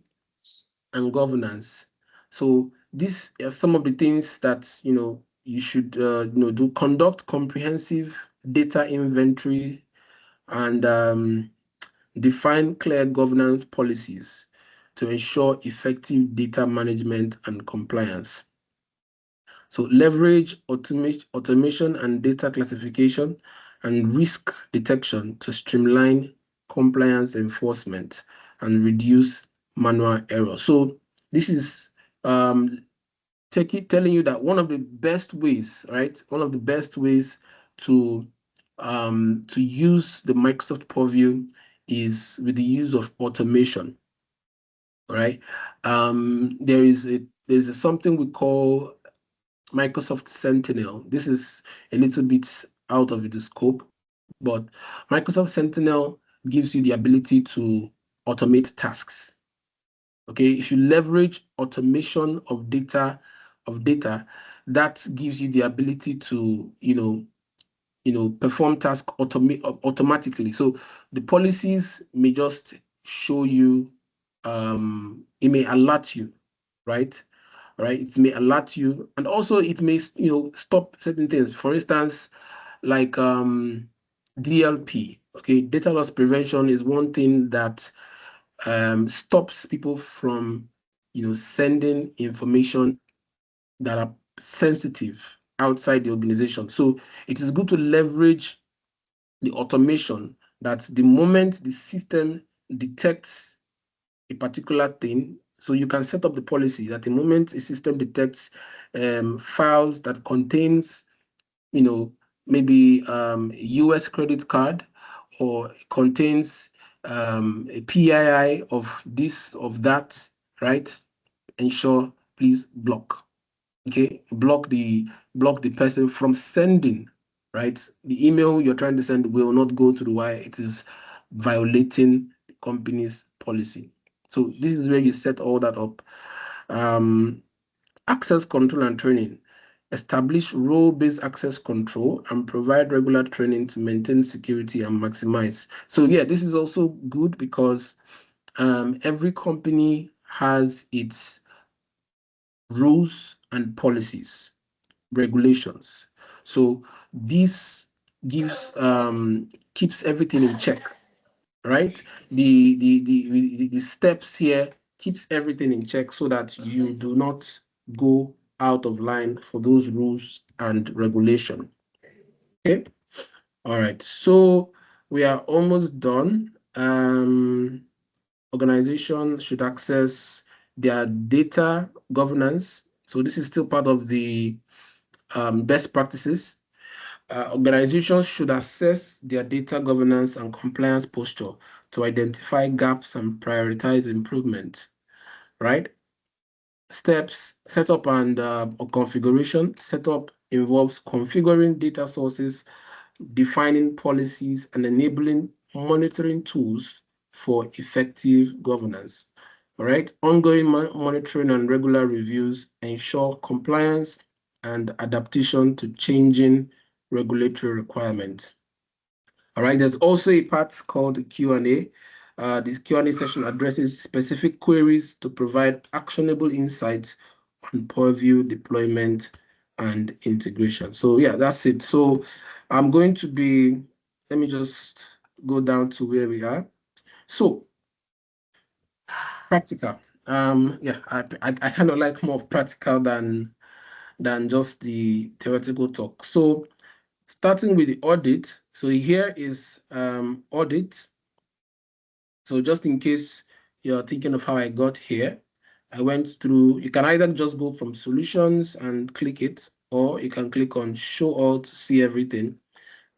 and governance. So these are some of the things that you should do. Conduct comprehensive data inventory and define clear governance policies to ensure effective data management and compliance. So leverage automation and data classification and risk detection to streamline compliance enforcement and reduce manual error. So this is telling you that one of the best ways, right? One of the best ways to use the Microsoft Purview is with the use of automation. All right. There's something we call Microsoft Sentinel. This is a little bit out of the scope, but Microsoft Sentinel gives you the ability to automate tasks. Okay, if you leverage automation of data, that gives you the ability to perform tasks automatically. So the policies may just show you, it may alert you, right? Right, it may alert you, and also it may stop certain things. For instance, like DLP. Okay, data loss prevention is one thing that stops people from sending information that are sensitive outside the organization. So it is good to leverage the automation that the moment the system detects a particular thing, so you can set up the policy that the moment a system detects files that contains, maybe US credit card, or contains a PII of this, of that, right? Ensure, please block. Okay, block the person from sending, right? The email you're trying to send will not go to the wire. It is violating the company's policy. So this is where you set all that up. Access control and training. Establish role-based access control and provide regular training to maintain security and maximize. So yeah, this is also good because every company has its rules and policies, regulations. So this gives keeps everything in check, right? The steps here keeps everything in check so that you do not go out of line for those rules and regulation. Okay. All right. So we are almost done. Organization should access their data governance. So this is still part of the best practices. Organizations should assess their data governance and compliance posture to identify gaps and prioritize improvement, right? Steps, setup and configuration. Setup involves configuring data sources, defining policies, and enabling monitoring tools for effective governance. All right, ongoing monitoring and regular reviews ensure compliance and adaptation to changing regulatory requirements. All right, there's also a part called Q&A. This Q&A session addresses specific queries to provide actionable insights on Purview deployment and integration. So yeah, that's it. So I'm going to be, let me just go down to where we are. So practical. Yeah, I kind of like more of practical than just the theoretical talk. So starting with the audit. So here is audit. So just in case you're thinking of how I got here, I went through, you can either just go from solutions and click it, or you can click on show all to see everything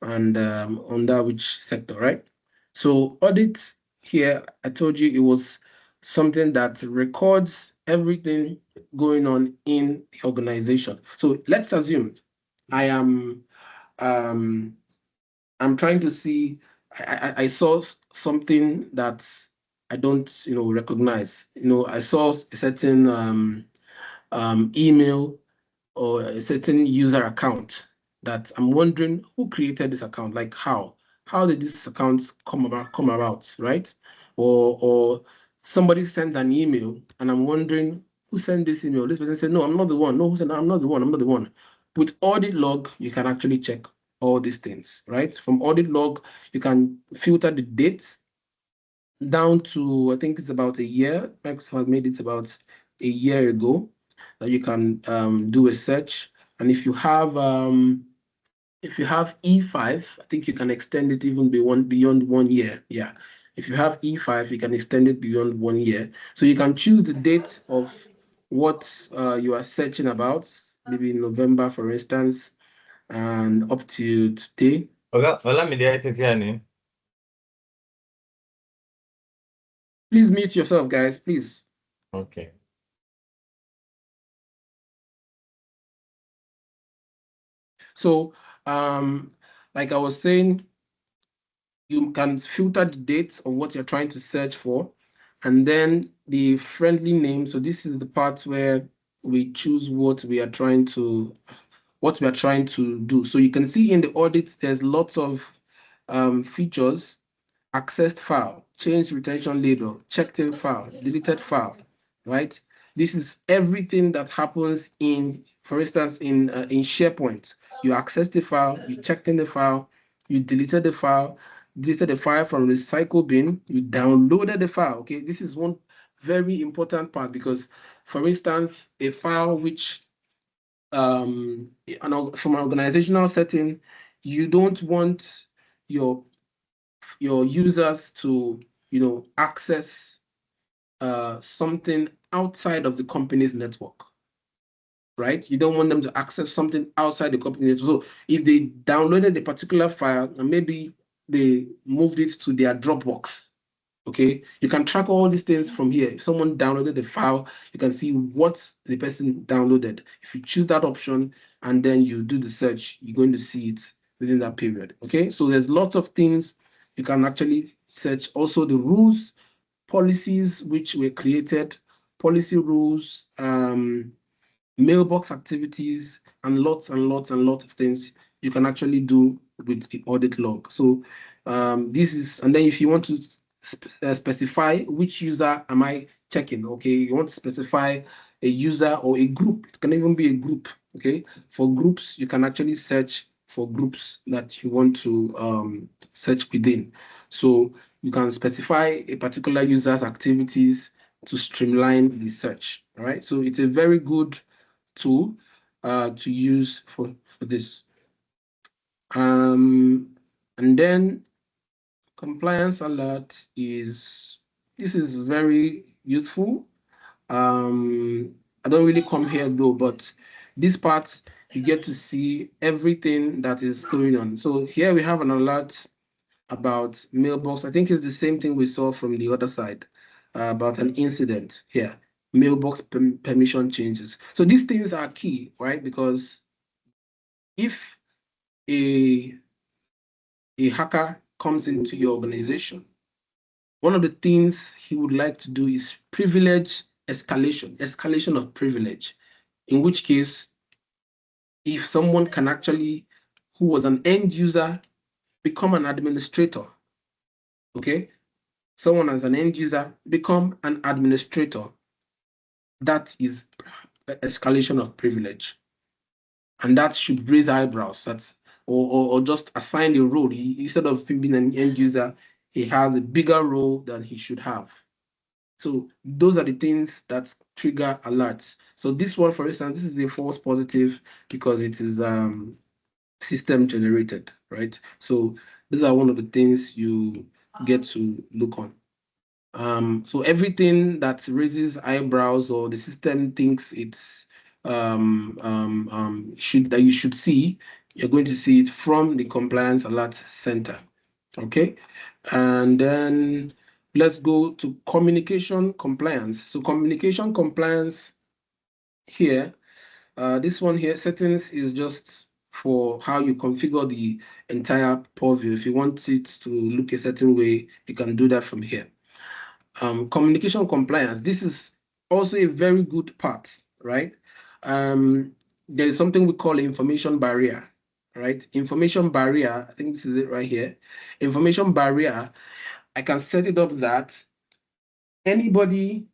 and under which sector, right? So audit here, I told you it was something that records everything going on in the organization. So let's assume I am I'm trying to see, I saw something that I don't, recognize. I saw a certain email or a certain user account that I'm wondering who created this account, like how did this account come about, right? Or somebody sent an email and I'm wondering who sent this email. This person said, no, I'm not the one. No, who said, I'm not the one. I'm not the one. With audit log, you can actually check all these things, right? From audit log, you can filter the dates down to, I think it's about a year. Microsoft has made it about a year ago that you can do a search. And if you have E5, I think you can extend it even beyond 1 year. Yeah. If you have E5, you can extend it beyond 1 year. So you can choose the date of what you are searching about, maybe in November, for instance, and up to today. Please mute yourself, guys, please. Okay. So, like I was saying, you can filter the dates of what you're trying to search for, and then the friendly name. So this is the part where we choose what we are trying to do. So you can see in the audit, there's lots of features: accessed file, changed retention label, checked in file, deleted file, right? This is everything that happens in, for instance, in SharePoint. You accessed the file, you checked in the file, you deleted the file from recycle bin, you downloaded the file. Okay, this is one very important part because, for instance, a file which from an organizational setting, you don't want your users to access something outside of the company's network, right? You don't want them to access something outside the company network. So if they downloaded a particular file and maybe they moved it to their Dropbox, okay, you can track all these things from here. If someone downloaded the file, you can see what the person downloaded. If you choose that option and then you do the search, you're going to see it within that period. Okay, so there's lots of things you can actually search. Also, the rules policies which were created, policy rules, mailbox activities, and lots of things you can actually do with the audit log. So this is, and then if you want to specify which user am I checking, okay, you want to specify a user or a group. It can even be a group, okay. For groups, you can actually search for groups that you want to search within. So you can specify a particular user's activities to streamline the search. All right, so it's a very good tool to use for this. And then compliance alert is very useful. I don't really come here though, but this part you get to see everything that is going on. So here we have an alert about mailbox. I think it's the same thing we saw from the other side about an incident here. Mailbox permission changes. So these things are key, right? Because if a hacker comes into your organization, one of the things he would like to do is privilege escalation of privilege, in which case, if someone can actually, who was an end user, become an administrator, okay? Someone as an end user become an administrator, that is escalation of privilege. And that should raise eyebrows. That's or just assign a role. Instead of being an end user, he has a bigger role than he should have. So those are the things that trigger alerts. So this one, for instance, this is a false positive because it is system generated, right? So these are one of the things you get to look on. So everything that raises eyebrows or the system thinks it's that you should see, you're going to see it from the Compliance Alert Center. Okay, and then let's go to communication compliance. So communication compliance here, this one here, settings, is just for how you configure the entire purview. If you want it to look a certain way, you can do that from here. Communication compliance, this is also a very good part, right? There is something we call information barrier, right? Information barrier, I think this is it right here. Information barrier, I can set it up that anybody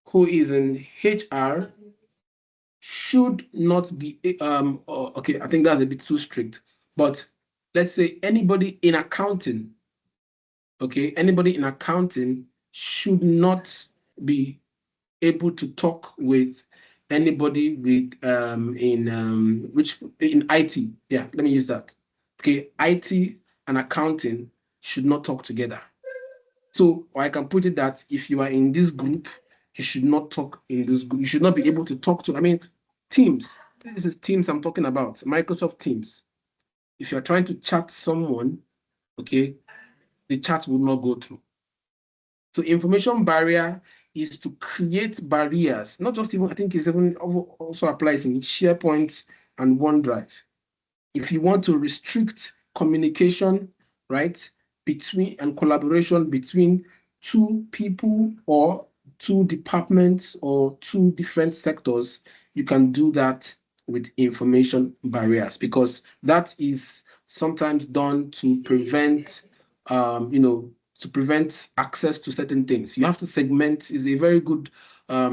who is in HR should not be, okay, I think that's a bit too strict, but let's say anybody in accounting, okay, anybody in accounting should not be able to talk with anybody with in IT. Yeah, let me use that. Okay, IT and accounting should not talk together. So, or I can put it that if you are in this group, you should not talk in this group. You should not be able to talk to, I mean, Teams. This is Teams I'm talking about, Microsoft Teams. If you're trying to chat someone, okay, the chat will not go through. So information barrier is to create barriers, not just even, I think it's even also applies in SharePoint and OneDrive. If you want to restrict communication, right, between and collaboration between two people or two departments or two different sectors, you can do that with information barriers, because that is sometimes done to prevent, to prevent access to certain things. You have to segment. Is a very good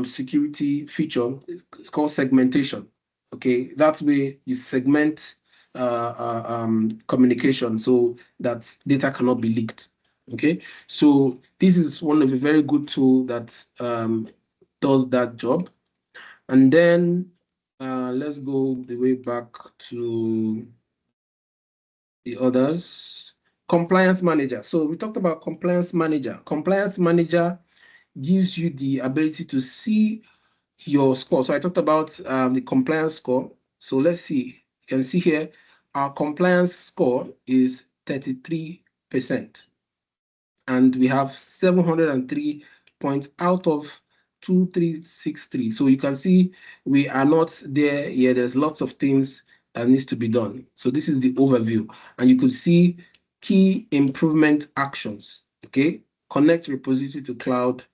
security feature. It's called segmentation. Okay, that way you segment communication so that data cannot be leaked. Okay, so this is one of a very good tool that does that job. And then let's go the way back to the others. Compliance manager. So we talked about compliance manager. Compliance manager gives you the ability to see your score. So I talked about the compliance score. So let's see. You can see here, our compliance score is 33%. And we have 703 points out of 2363. So you can see we are not there yet. There's lots of things that needs to be done. So this is the overview. And you could see key improvement actions. Okay. connect repository to cloud,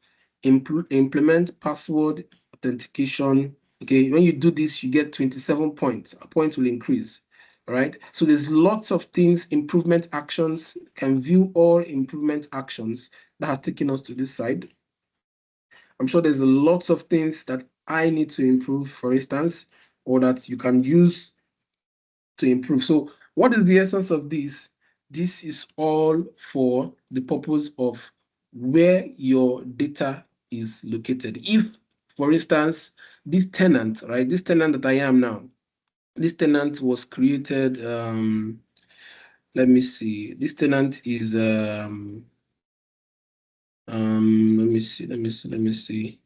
implement password authentication. Okay, when you do this, you get 27 points. A point will increase. All right. So there's lots of things, improvement actions. Can view all improvement actions that has taken us to this side. I'm sure there's lots of things that I need to improve, for instance, or that you can use to improve. So what is the essence of this? This is all for the purpose of where your data is located. If, for instance, this tenant, right, this tenant that I am now, this tenant was created, let me see, this tenant is, let me see.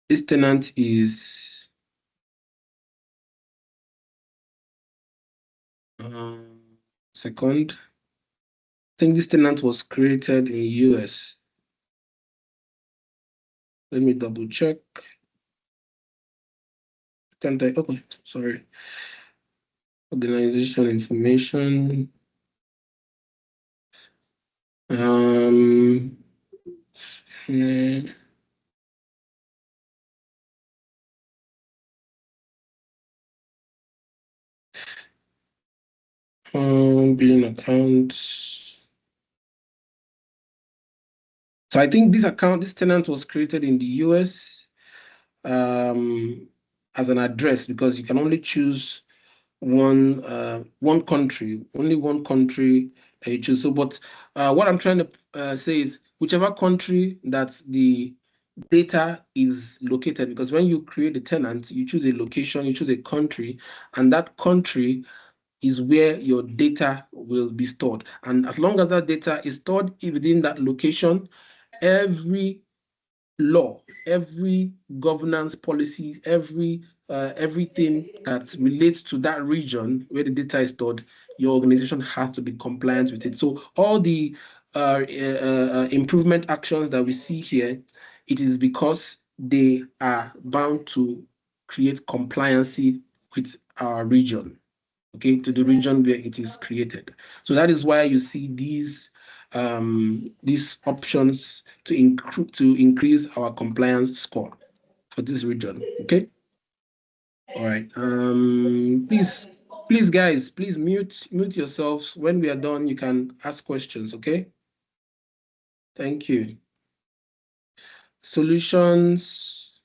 This tenant is, second, I think this tenant was created in US. Let me double check. Can't I? Okay, sorry. Organization information. Yeah. Billing accounts. So I think this tenant was created in the US as an address, because you can only choose one country, only one country you choose. So, but what I'm trying to say is whichever country that the data is located, because when you create a tenant, you choose a location, you choose a country, and that country is where your data will be stored. And as long as that data is stored within that location, every law, every governance policy, everything that relates to that region where the data is stored, your organization has to be compliant with it. So all the improvement actions that we see here, it is because they are bound to create compliancy with our region, okay, to the region where it is created. So that is why you see these options to increase our compliance score for this region. Okay. All right. Please, guys, please mute yourselves. When we are done, you can ask questions. Okay. Thank you. Solutions.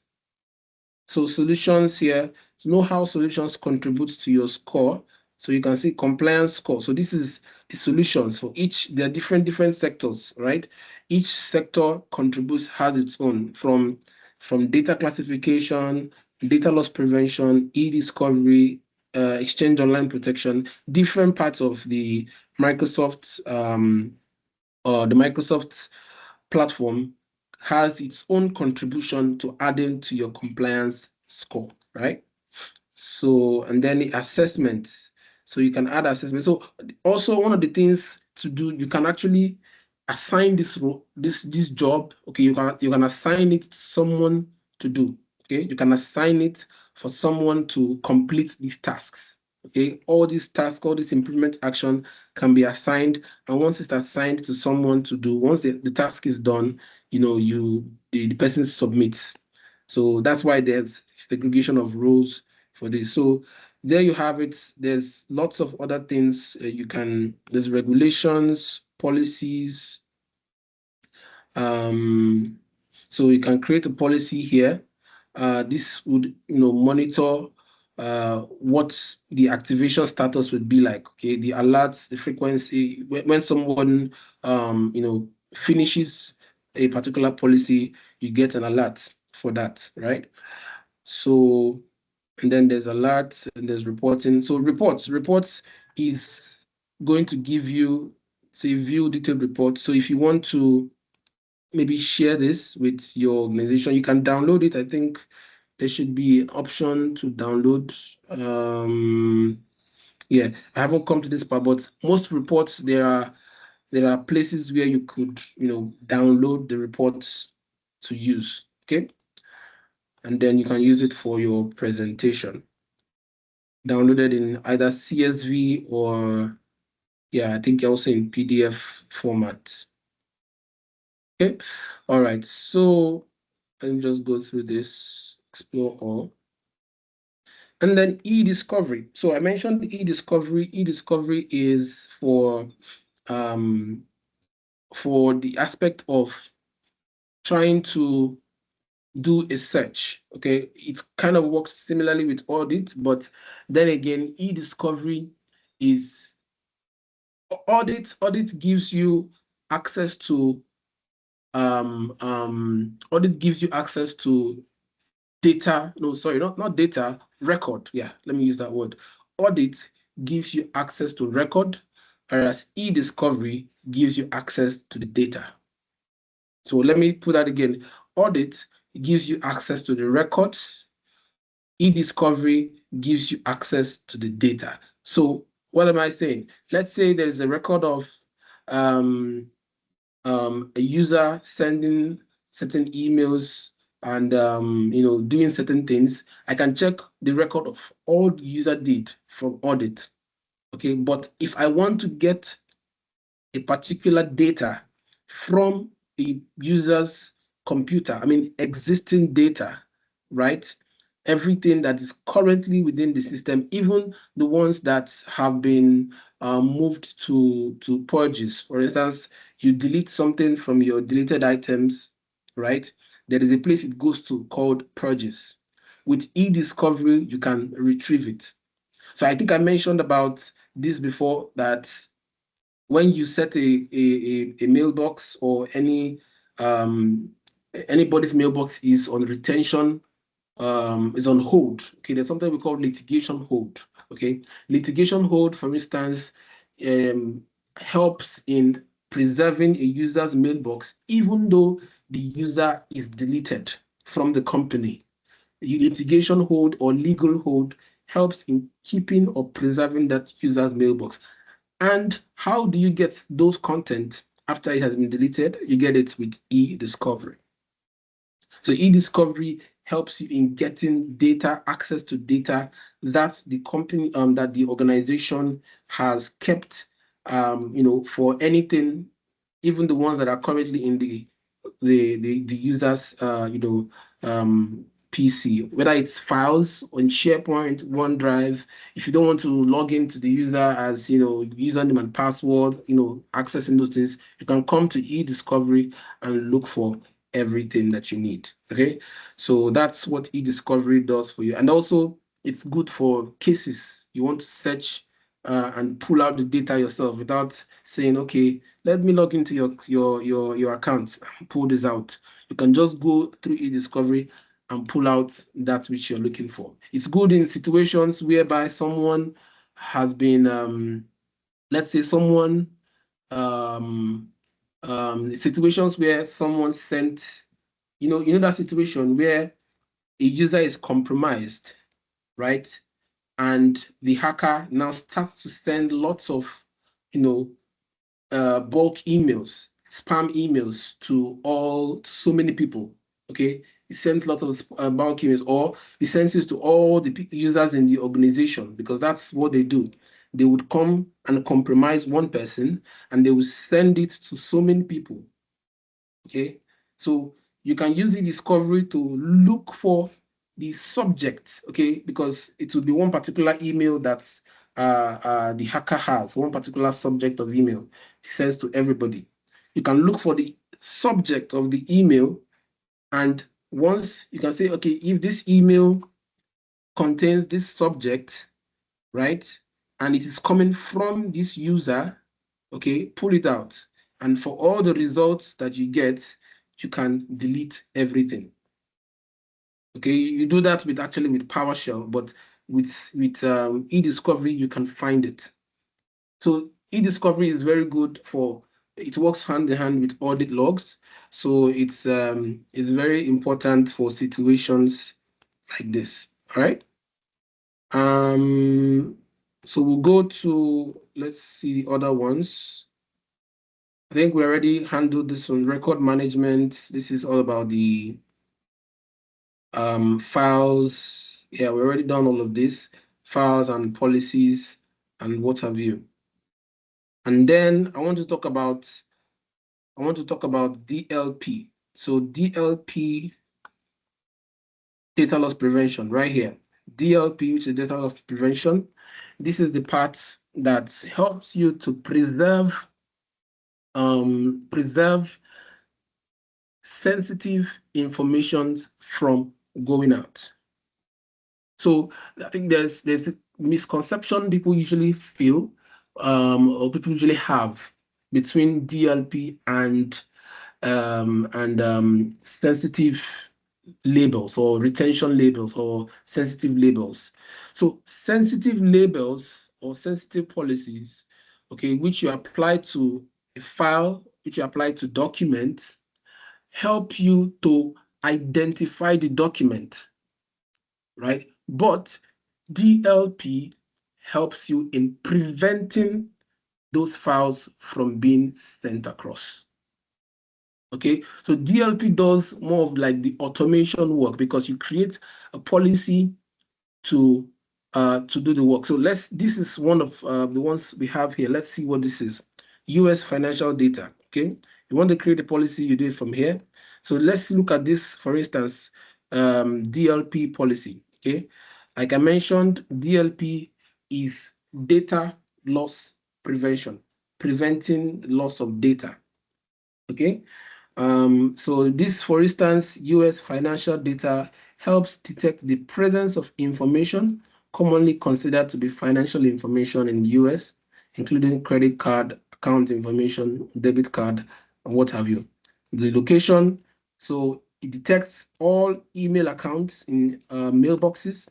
So solutions here, to know how solutions contribute to your score. So you can see compliance score. So this is the solutions for each. There are different sectors, right? Each sector contributes, has its own, from data classification, data loss prevention, eDiscovery, exchange online protection, different parts of the Microsoft or the Microsoft platform has its own contribution to adding to your compliance score, right? So, and then the assessment. So you can add assessment. So also one of the things to do, you can actually assign this job. Okay, you can assign it to someone to do. Okay, you can assign it for someone to complete these tasks. Okay, all these tasks, all this improvement action can be assigned, and once it's assigned to someone to do, once the task is done, you know, the person submits. So that's why there's segregation of roles for this. So there you have it. There's lots of other things there's regulations, policies. So you can create a policy here. This would, monitor what the activation status would be like. Okay, the alerts, the frequency, when someone finishes a particular policy, you get an alert for that, right? So, and then there's alerts and there's reporting. So reports is going to give you, say, view detailed report. So if you want to maybe share this with your organization, you can download it. I think there should be an option to download. Yeah, I haven't come to this part, but most reports, there are places where you could, download the reports to use. Okay. And then you can use it for your presentation. Downloaded in either CSV or Yeah, I think also in PDF format. Okay, all right. So let me just go through this, explore all. And then eDiscovery. So I mentioned eDiscovery. eDiscovery is for the aspect of trying to do a search. Okay, it kind of works similarly with Audit, but then again, eDiscovery is Audit gives you access to Audit gives you access to data. No, sorry, not data, record. Yeah, let me use that word. Audit gives you access to record, whereas eDiscovery gives you access to the data. So let me put that again. Audit gives you access to the records. eDiscovery gives you access to the data. So what am I saying? Let's say there is a record of a user sending certain emails and doing certain things. I can check the record of all the user did from Audit. Okay, but if I want to get a particular data from the user's computer, I mean existing data, right? Everything that is currently within the system, even the ones that have been moved to purges. For instance, you delete something from your deleted items, right? There is a place it goes to called purges. With eDiscovery, you can retrieve it. So I think I mentioned about this before, that when you set a mailbox, or anybody's mailbox is on retention, is on hold. Okay, there's something we call litigation hold. Okay, litigation hold, for instance, helps in preserving a user's mailbox even though the user is deleted from the company. Litigation hold or legal hold helps in keeping or preserving that user's mailbox. And how do you get those content after it has been deleted? You get it with eDiscovery. So eDiscovery helps you in getting data, access to data that the company, that the organization has kept, for anything, even the ones that are currently in the user's, PC, whether it's files on SharePoint, OneDrive. If you don't want to log into the user as, username and password, accessing those things, you can come to eDiscovery and look for everything that you need. Okay, so that's what eDiscovery does for you. And also, it's good for cases you want to search and pull out the data yourself without saying, okay, let me log into your account and pull this out. You can just go through eDiscovery and pull out that which you're looking for. It's good in situations whereby someone has been, let's say someone, situations where someone sent, that situation where a user is compromised, right? And the hacker now starts to send lots of, bulk emails, spam emails to so many people. Okay, he sends lots of bulk emails, or he sends it to all the users in the organization, because that's what they do. They would come and compromise one person, and they will send it to so many people. Okay, so you can use eDiscovery to look for the subject. Okay, because it will be one particular email that's the hacker has, one particular subject of email he sends to everybody. You can look for the subject of the email, and once you can say, okay, if this email contains this subject, right, and it is coming from this user, okay, pull it out. And for all the results that you get, you can delete everything. Okay, you do that with PowerShell, but with eDiscovery, you can find it. So eDiscovery is very good it works hand in hand with audit logs. So it's very important for situations like this. All right. So we'll go to, let's see the other ones. I think we already handled this one, record management. This is all about the files. Yeah, we already done all of this, files and policies and what have you. And then I want to talk about DLP. So DLP, data loss prevention, right here. DLP, which is data loss prevention. This is the part that helps you to preserve sensitive information from going out. So I think there's a misconception people usually feel, or people usually have between DLP and sensitive labels or retention labels or sensitive labels. So sensitive labels or sensitive policies, okay, which you apply to a file, which you apply to documents, help you to identify the document, right? But DLP helps you in preventing those files from being sent across. Okay, so DLP does more of like the automation work because you create a policy to do the work. So this is one of the ones we have here. Let's see what this is. US financial data. Okay, you want to create a policy, you do it from here. So let's look at this, for instance, DLP policy. Okay, like I mentioned, DLP is data loss prevention, preventing loss of data. Okay, so this, for instance, US financial data helps detect the presence of information commonly considered to be financial information in the US, including credit card, account information, debit card, and what have you. The location, so it detects all email accounts in mailboxes,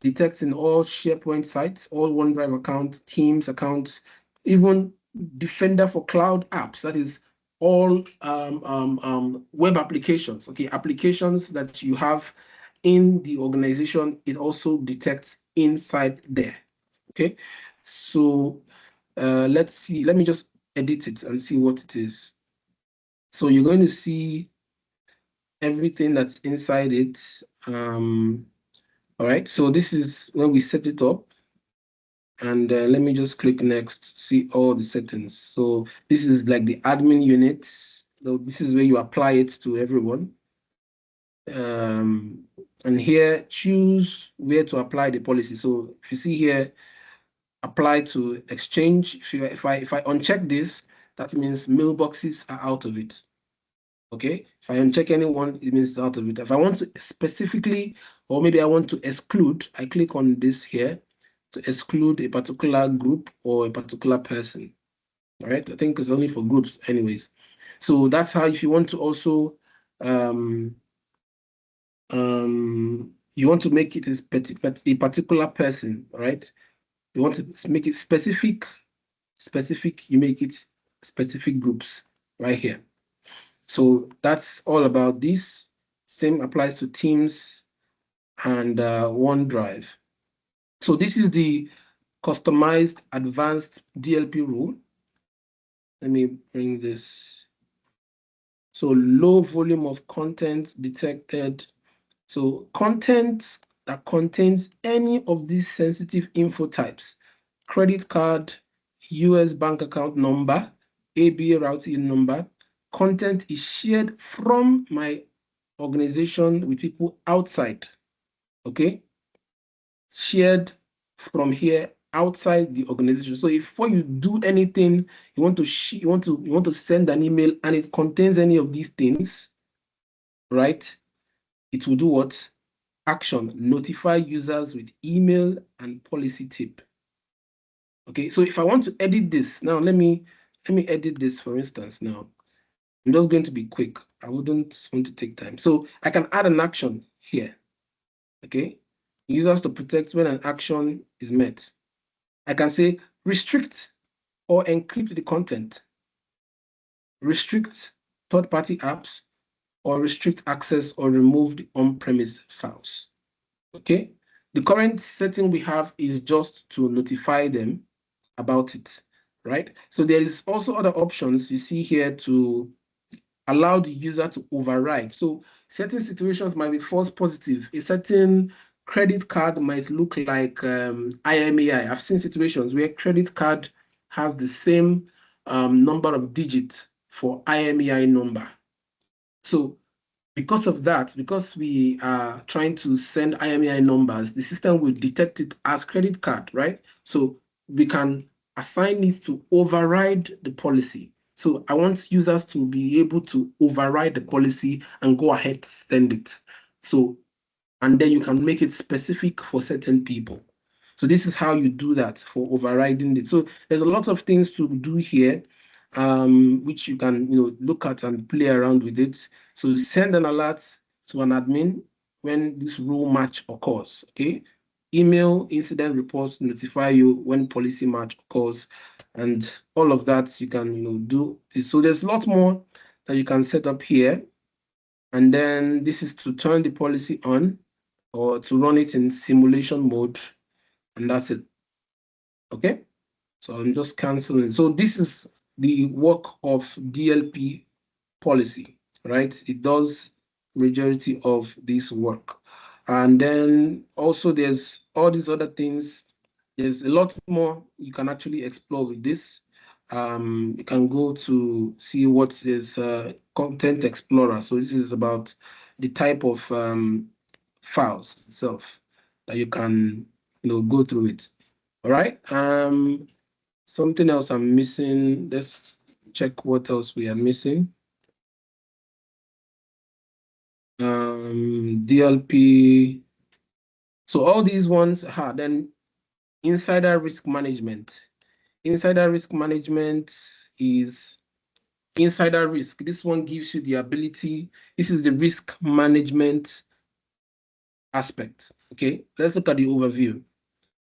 detects in all SharePoint sites, all OneDrive accounts, Teams accounts, even Defender for cloud apps, that is all web applications, okay, applications that you have in the organization, it also detects inside there, okay? So let's see, let me just edit it and see what it is. So you're going to see everything that's inside it. All right, so this is when we set it up. And let me just click next to see all the settings. So this is like the admin units. So this is where you apply it to everyone. And here, choose where to apply the policy. So if you see here, apply to Exchange. If I uncheck this, that means mailboxes are out of it. Okay, if I uncheck anyone, it means it's out of it. If I want to specifically, or maybe I want to exclude, I click on this here to exclude a particular group or a particular person. All right, I think it's only for groups anyways. So that's how, if you want to also you want to make it a particular person, right? You want to make it specific, you make it specific groups right here. So that's all about this. Same applies to Teams and OneDrive. So this is the customized advanced DLP rule. Let me bring this. So low volume of content detected. So content that contains any of these sensitive info types, credit card, US bank account number, ABA routing number, content is shared from my organization with people outside, okay? Shared from here outside the organization. So if before you do anything, you want to send an email and it contains any of these things, right? It will do what? Action, notify users with email and policy tip. Okay, so if I want to edit this now, let me edit this, for instance. Now I'm just going to be quick. I wouldn't want to take time. So I can add an action here. Okay, users to protect when an action is met. I can say restrict or encrypt the content, restrict third-party apps, or restrict access or remove the on-premise files. Okay, the current setting we have is just to notify them about it, right? So there is also other options you see here to allow the user to override. So certain situations might be false positive. A certain credit card might look like IMEI. I've seen situations where credit card has the same number of digits for IMEI number. So because of that, because we are trying to send IMEI numbers, the system will detect it as credit card, right? So we can assign it to override the policy. So I want users to be able to override the policy and go ahead to send it. So, and then you can make it specific for certain people. So this is how you do that for overriding it. So there's a lot of things to do here, which you can look at and play around with it. So send an alert to an admin when this rule match occurs. Okay, email incident reports notify you when policy match occurs, and all of that you can do. So there's a lot more that you can set up here, and then this is to turn the policy on or to run it in simulation mode, and that's it. Okay, so I'm just canceling. So this is the work of DLP policy, right? It does majority of this work. And then also there's all these other things. There's a lot more you can actually explore with this. You can go to see what is Content Explorer. So this is about the type of files itself that you can go through it. All right. Something else I'm missing. Let's check what else we are missing. DLP. So all these ones are then insider risk management. Insider risk management is insider risk. This one gives you the ability. This is the risk management aspect. Okay, let's look at the overview.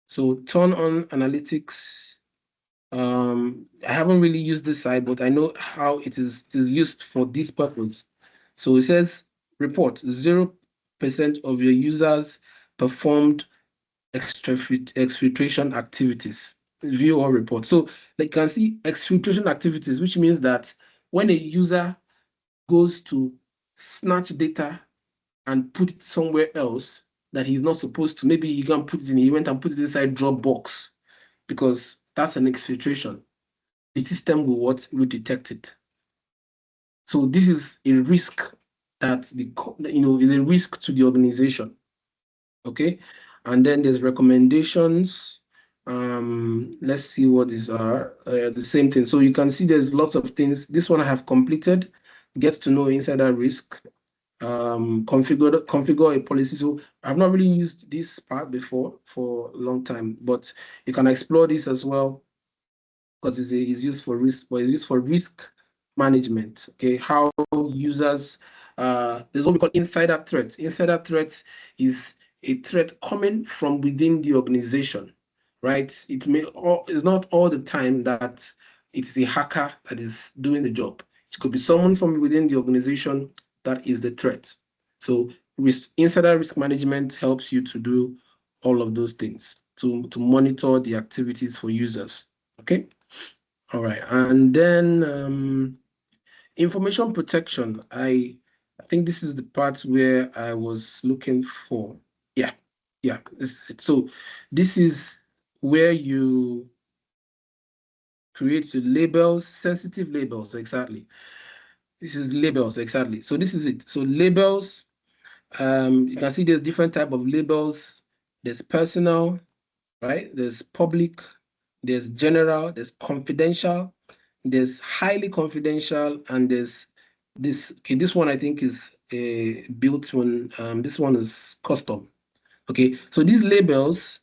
So turn on analytics. I haven't really used this side, but I know how it is used for this purpose. So it says report 0% of your users performed exfiltration activities. View or report. So they can see exfiltration activities, which means that when a user goes to snatch data and put it somewhere else that he's not supposed to, maybe he can put it in, he went and put it inside Dropbox because that's an exfiltration. The system will detect it. So this is a risk that is a risk to the organization. Okay, and then there's recommendations. Let's see what these are. The same thing. So you can see there's lots of things. This one I have completed. Get to know insider risk. Configure a policy. So I've not really used this part before for a long time, but you can explore this as well because it's used for risk, but it's used for risk management. Okay, how users there's what we call insider threats. Insider threats is a threat coming from within the organization, right? It's not all the time that it's a hacker that is doing the job. It could be someone from within the organization that is the threat. So insider risk management helps you to do all of those things to monitor the activities for users. Okay. All right. And then information protection. I think this is the part where I was looking for. Yeah. So this is where you create the labels, sensitive labels, exactly. This is labels, exactly. So this is it. So labels, you can see there's different type of labels. There's personal, right? There's public, there's general, there's confidential, there's highly confidential, and there's this. Okay, this one I think is a built one. This one is custom. Okay, so these labels,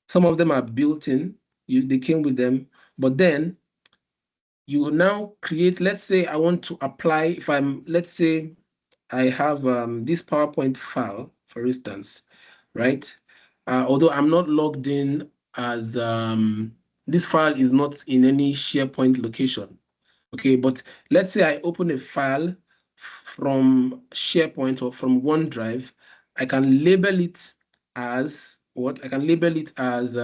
some of them are built in. They came with them, but then you will now create. Let's say I want to apply. Let's say I have this PowerPoint file, for instance, right? Although I'm not logged in as this file is not in any SharePoint location. Okay, but let's say I open a file from SharePoint or from OneDrive, I can label it as what? I can label it as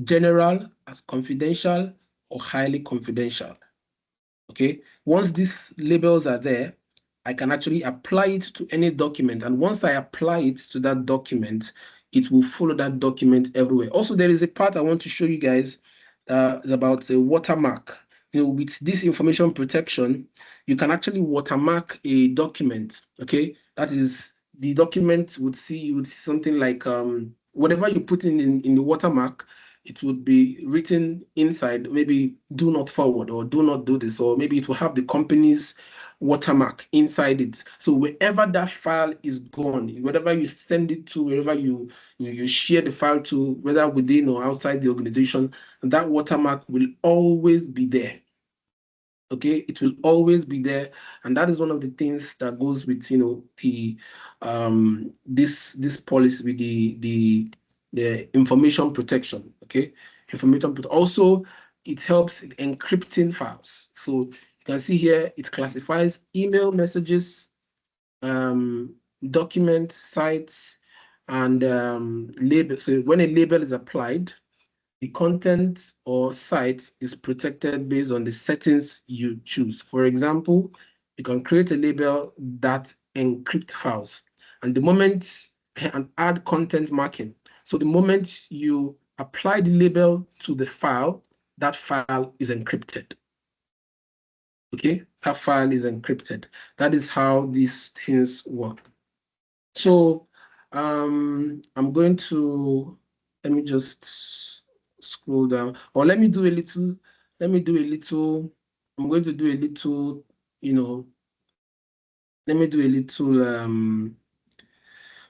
general, as confidential, or highly confidential. Okay, once these labels are there, I can actually apply it to any document. And once I apply it to that document, it will follow that document everywhere. Also, there is a part I want to show you guys is about a watermark. With this information protection, you can actually watermark a document. Okay, that is, the document would see something like whatever you put in the watermark, it would be written inside, maybe do not forward or do not do this, or maybe it will have the company's watermark inside it. So wherever that file is gone, wherever you send it to, wherever you share the file to, whether within or outside the organization, that watermark will always be there. Okay, it will always be there, and that is one of the things that goes with the this policy with the information protection. Okay, also it helps in encrypting files. So you can see here it classifies email messages, document sites, and label. So when a label is applied, the content or site is protected based on the settings you choose. For example, you can create a label that encrypt files, and the moment and add content marking. So the moment you apply the label to the file, that file is encrypted. Okay, that file is encrypted. That is how these things work. So I'm going to, let me just scroll down, or let me do a little, I'm going to do a little, let me do a little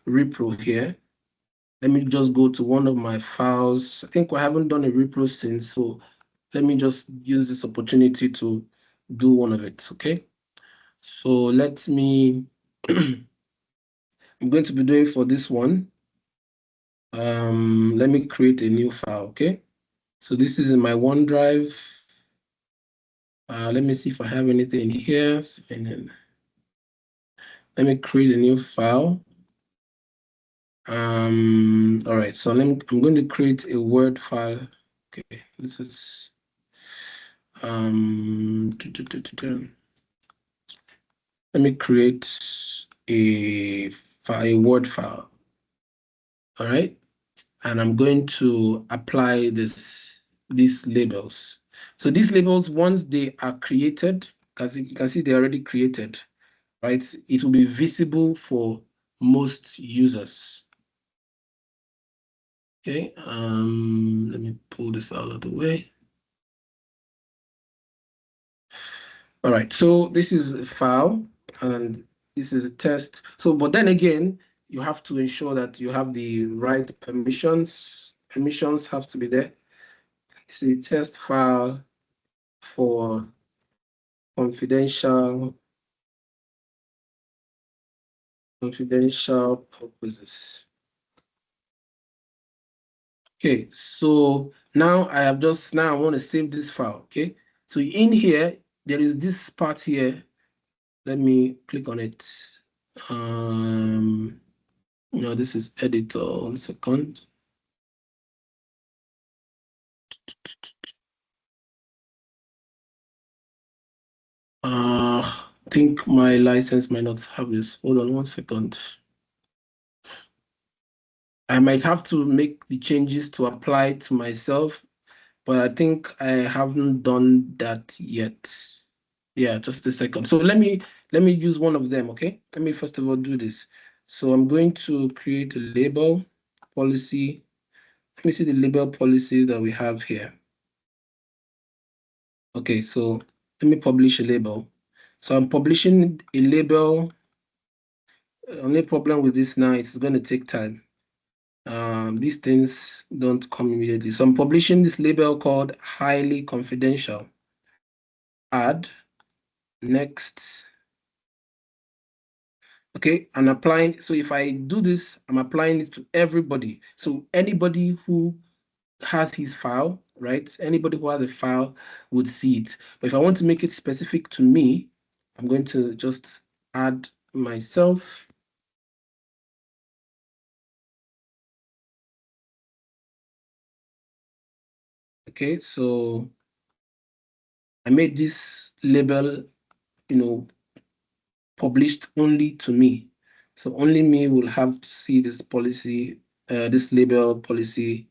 repro here. Let me just go to one of my files. I think I haven't done a repro since, so let me just use this opportunity to do one of it, okay? So let me, I'm going to be doing for this one. Let me create a new file, okay? So this is in my OneDrive. Let me see if I have anything here. And then let me create a new file. All right, so I'm going to create a Word file. Okay, this is let me create a Word file. All right, and I'm going to apply these labels. So these labels, once they are created, as you can see, they're already created, right? It will be visible for most users. Okay, let me pull this out of the way. All right, so this is a file and this is a test. So, but then again, you have to ensure that you have the right permissions. Permissions have to be there. It's a test file for confidential purposes. Okay, so now I want to save this file. Okay, so in here, there is this part here. Let me click on it. This is editor. 1 second. I think my license might not have this. Hold on 1 second. I might have to make the changes to apply to myself, but I think I haven't done that yet. Yeah, just a second. So let me use one of them, okay? Let me first of all do this. So I'm going to create a label policy. Let me see the label policy that we have here. Okay, so let me publish a label. So I'm publishing a label. Only problem with this now, it's going to take time. These things don't come immediately. So I'm publishing this label called highly confidential. Add, next. Okay, and applying. So if I do this, I'm applying it to everybody. So anybody who has his file, right? Anybody who has a file would see it. But if I want to make it specific to me, I'm going to just add myself. Okay, so I made this label, published only to me. So only me will have to see this policy, this label policy,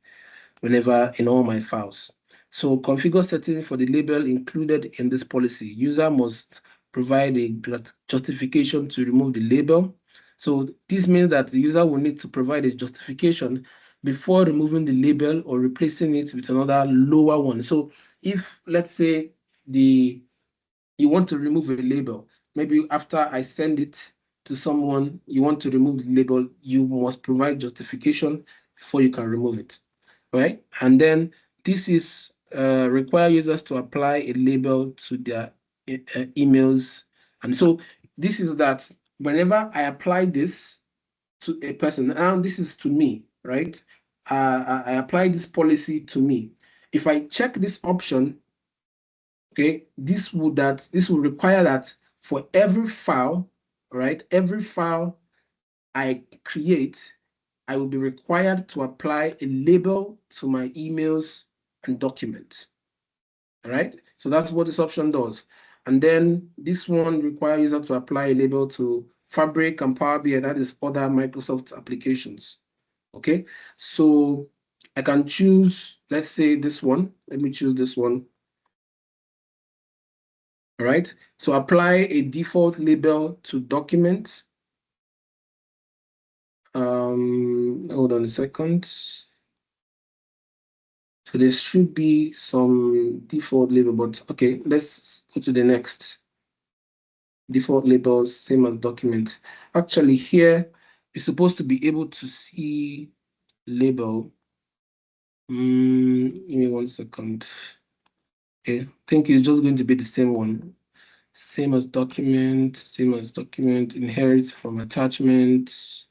whenever in all my files. So configure settings for the label included in this policy. User must provide a justification to remove the label. So this means that the user will need to provide a justification before removing the label or replacing it with another lower one. So if, let's say, you want to remove a label, maybe after I send it to someone, you want to remove the label, you must provide justification before you can remove it, right? And then this is require users to apply a label to their emails. And so this is that whenever I apply this to a person, and this is to me, right? I apply this policy to me. If I check this option, okay, this will require that for every file, right? Every file I create, I will be required to apply a label to my emails and documents. All right, so that's what this option does. And then this one requires user to apply a label to Fabric and Power BI, that is other Microsoft applications. Okay, so I can choose, let's say this one. Let me choose this one. All right, so apply a default label to document. Hold on a second. So there should be some default label, but okay, let's go to the next. Default labels, same as document. Actually, here you're supposed to be able to see label. Give me 1 second. Okay, I think it's just going to be the same one. Same as document, inherit from attachment.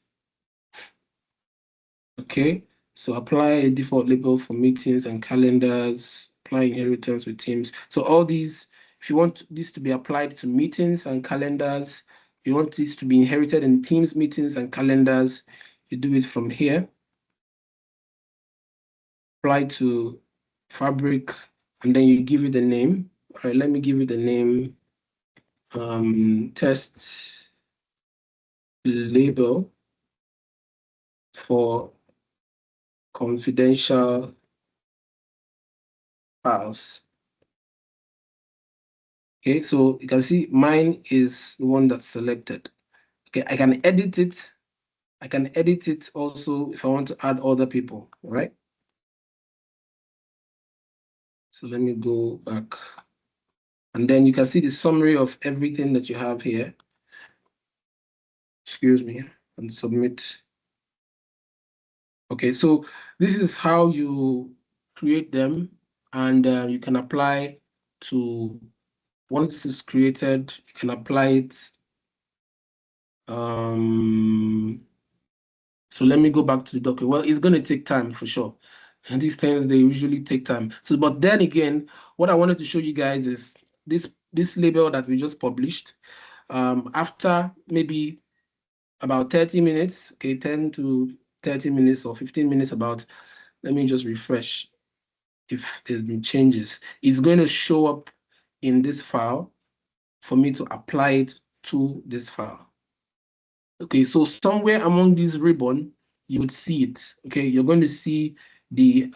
Okay, so apply a default label for meetings and calendars, apply inheritance with Teams. So all these, if you want this to be applied to meetings and calendars, you want this to be inherited in Teams meetings and calendars, you do it from here. Apply to Fabric, and then you give it a name. All right, let me give it a name, test label for confidential files. Okay, so you can see mine is the one that's selected. Okay, I can edit it. I can edit it also if I want to add other people, all right? So let me go back. And then you can see the summary of everything that you have here. Excuse me, and submit. Okay, so this is how you create them, and you can apply to, once this is created, you can apply it. So let me go back to the document. Well, it's going to take time for sure. And these things, they usually take time. So, but then again, what I wanted to show you guys is this label that we just published. After maybe about 30 minutes, okay, 10 to 30 minutes or 15 minutes about, let me just refresh if there's been changes. It's going to show up in this file for me to apply it to this file. Okay, so somewhere among this ribbon, you would see it. Okay, you're going to see the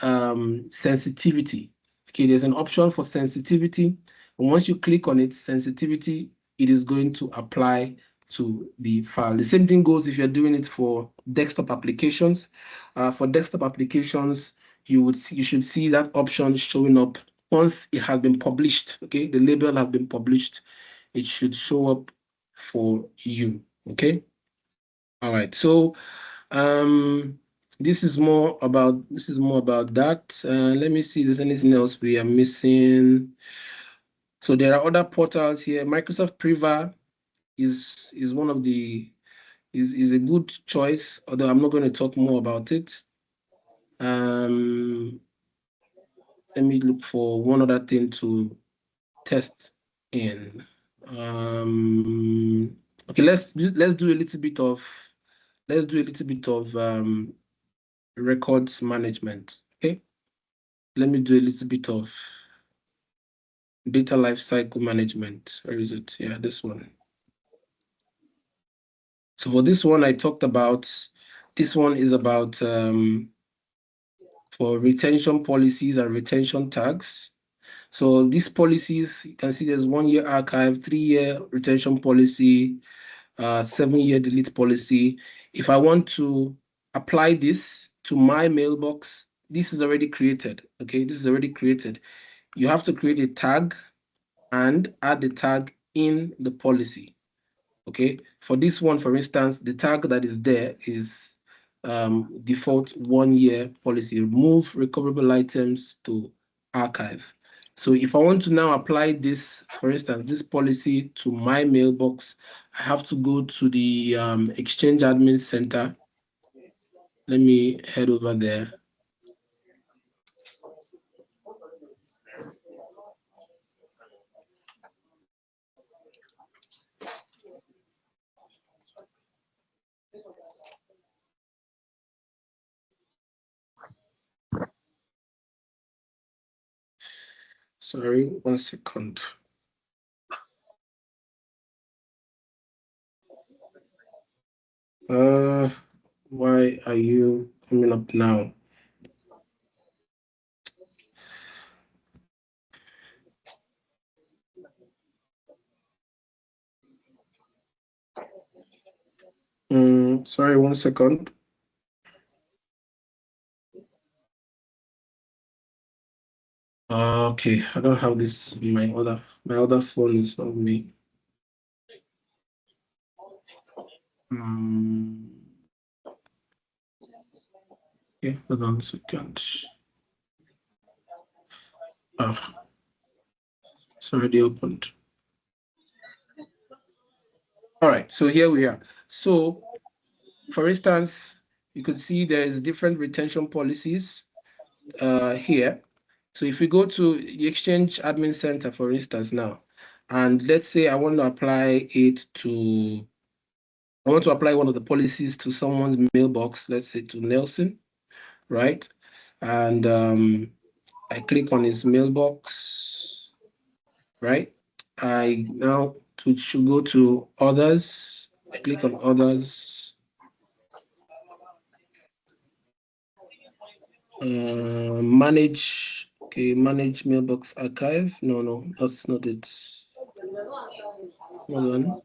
sensitivity. Okay, there's an option for sensitivity. And once you click on it, sensitivity, it is going to apply to the file. The same thing goes if you're doing it for desktop applications. For desktop applications, you should see that option showing up once it has been published. Okay, the label has been published. It should show up for you. Okay. All right, so this is more about that. Let me see if there's anything else we are missing. So there are other portals here. Microsoft Purview is one of the is a good choice, although I'm not going to talk more about it. Let me look for one other thing to test in. Okay, let's do a little bit of records management. Okay, let me do a little bit of data lifecycle management. Where is it? Yeah, this one. So for this one, I talked about, this one is about for retention policies and retention tags. So these policies, you can see there's 1 year archive, 3-year retention policy, 7-year delete policy. If I want to apply this to my mailbox, this is already created. Okay, this is already created. You have to create a tag and add the tag in the policy. Okay, for this one, for instance, the tag that is there is default 1-year policy, remove recoverable items to archive. So if I want to now apply this, for instance, this policy to my mailbox, I have to go to the Exchange Admin Center. Let me head over there. Sorry, 1 second. Why are you coming up now? Sorry, 1 second. Okay, I don't have this. My other phone is not me. Okay, hold on a second. It's already opened. All right, so here we are. So, for instance, you could see there's different retention policies here. So if we go to the Exchange Admin Center, for instance, now, and let's say I want to apply one of the policies to someone's mailbox, let's say to Nelson, right? And I click on his mailbox, right? I now should go to others. I click on others. Manage, okay, manage mailbox archive. No, that's not it. Hold on.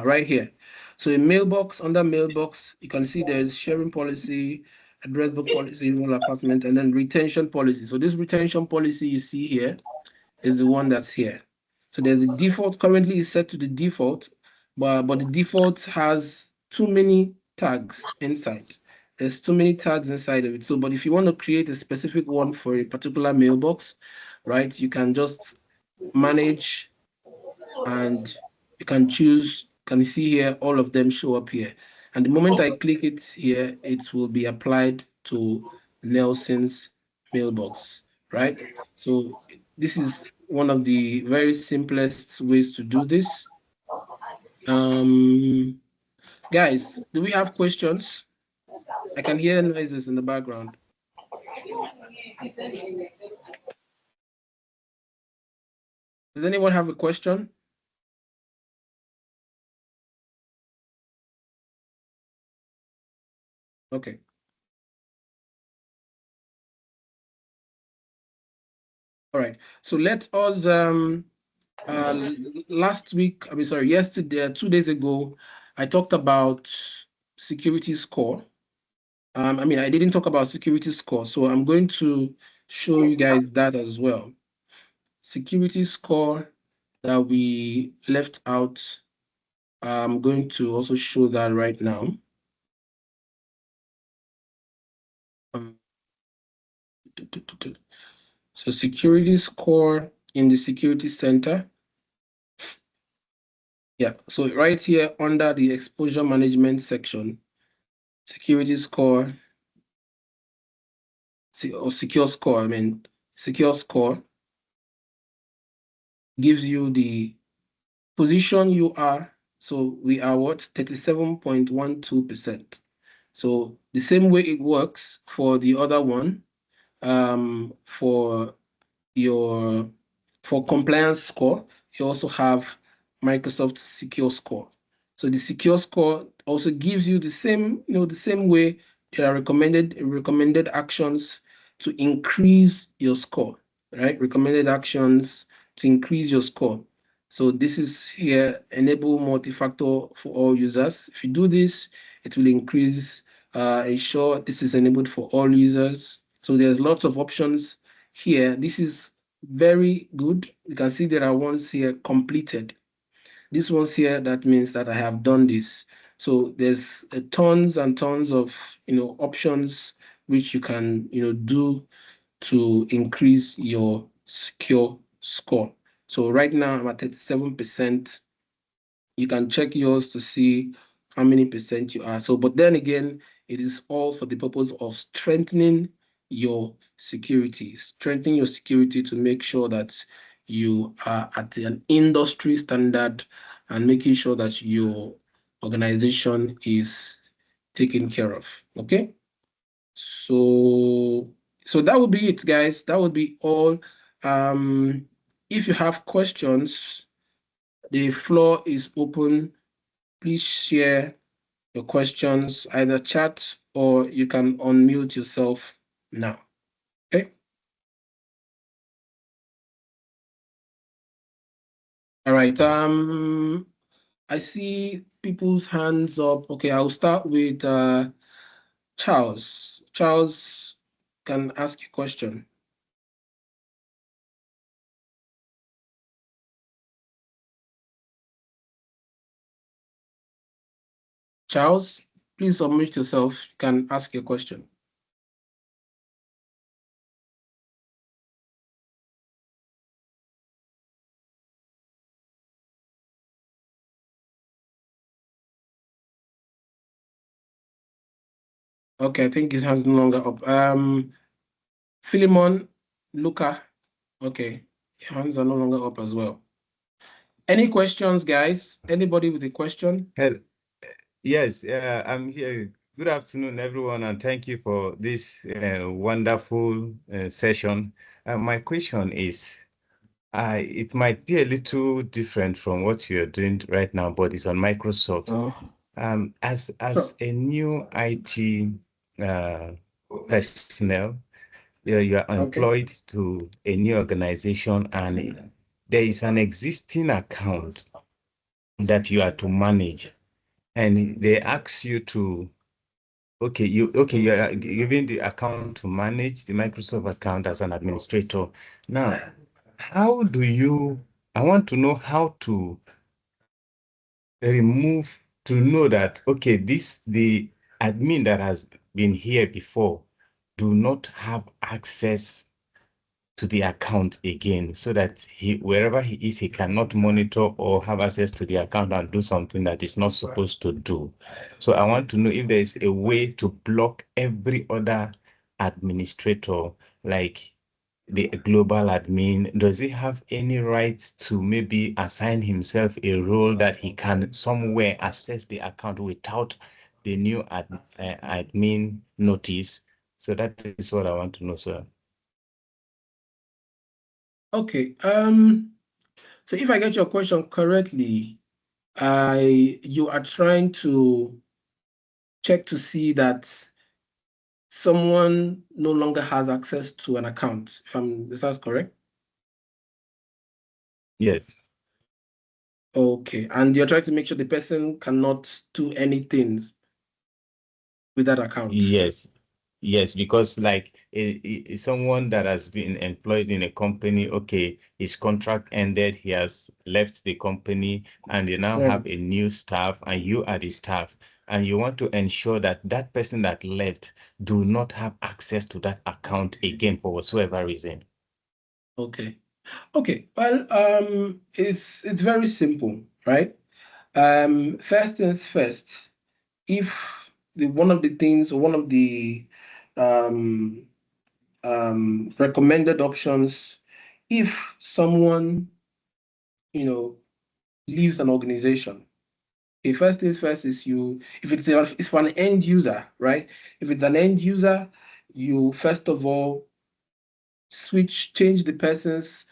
Right here. So in mailbox, under mailbox, you can see there's sharing policy, address book policy, rule apartment, and then retention policy. So this retention policy you see here is the one that's here. So there's the default, currently is set to the default, but the default has too many tags inside. There's too many tags inside of it. So, but if you want to create a specific one for a particular mailbox, right, you can just manage and you can choose, can you see here, all of them show up here. And the moment I click it here, it will be applied to Nelson's mailbox, right? So this is one of the very simplest ways to do this. Guys, do we have questions? I can hear noises in the background. Does anyone have a question? Okay. All right. So let us yesterday, 2 days ago, I talked about security score. I didn't talk about security score, so I'm going to show you guys that as well. Security score that we left out, I'm going to also show that right now. So security score in the security center. Yeah, so right here under the exposure management section, security score, or secure score, secure score gives you the position you are. So we are what? 37.12%. So the same way it works for the other one, for compliance score, you also have Microsoft Secure Score. So the Secure Score also gives you the same, the same way there are recommended actions to increase your score, right? Recommended actions to increase your score. So this is here, enable multi-factor for all users. If you do this, it will increase, ensure this is enabled for all users. So there's lots of options here. This is very good. You can see there are ones here completed. This one's here, that means that I have done this. So there's tons and tons of options which you can do to increase your secure score. So right now I'm at 37%. You can check yours to see how many percent you are. So, but then again, it is all for the purpose of strengthening your security, to make sure that you are at an industry standard and making sure that your organization is taken care of. Okay. So that would be it, guys. That would be all. If you have questions, the floor is open. Please share your questions, either chat or you can unmute yourself now. Okay. All right. I see people's hands up. Okay, I'll start with Charles. Charles can ask you a question. Charles, please unmute yourself. You can ask your question. Okay, I think his hand's no longer up. Philemon, Luca. Okay, your hands are no longer up as well. Any questions, guys? Anybody with a question? Yes, I'm here. Good afternoon, everyone, and thank you for this wonderful session. My question is, it might be a little different from what you're doing right now, but it's on Microsoft. As Sure. a new IT personnel, you are employed to a new organization, and there is an existing account that you are to manage, and they ask you to, you are given the account to manage the Microsoft account as an administrator. Now, how do you, I want to know how to remove, to know that, okay, the admin that has been here before do not have access to the account again, so that wherever he is, he cannot monitor or have access to the account and do something that is not supposed to do. So I want to know if there is a way to block every other administrator, like the global admin. Does he have any right to maybe assign himself a role that he can somewhere access the account without the new admin notice? So that is what I want to know, sir. Okay. So if I get your question correctly, you are trying to check to see that someone no longer has access to an account. Is that correct? Yes. Okay. And you're trying to make sure the person cannot do anything with that account. Yes. Yes, because like someone that has been employed in a company, okay, his contract ended, he has left the company, and they now have a new staff, and you are the staff, and you want to ensure that that person that left do not have access to that account again for whatsoever reason. Okay. Okay. Well, it's very simple, right? First things first, if one of the recommended options, if someone leaves an organization, okay, first things first is if it's for an end user, right? If it's an end user, you first of all change the person's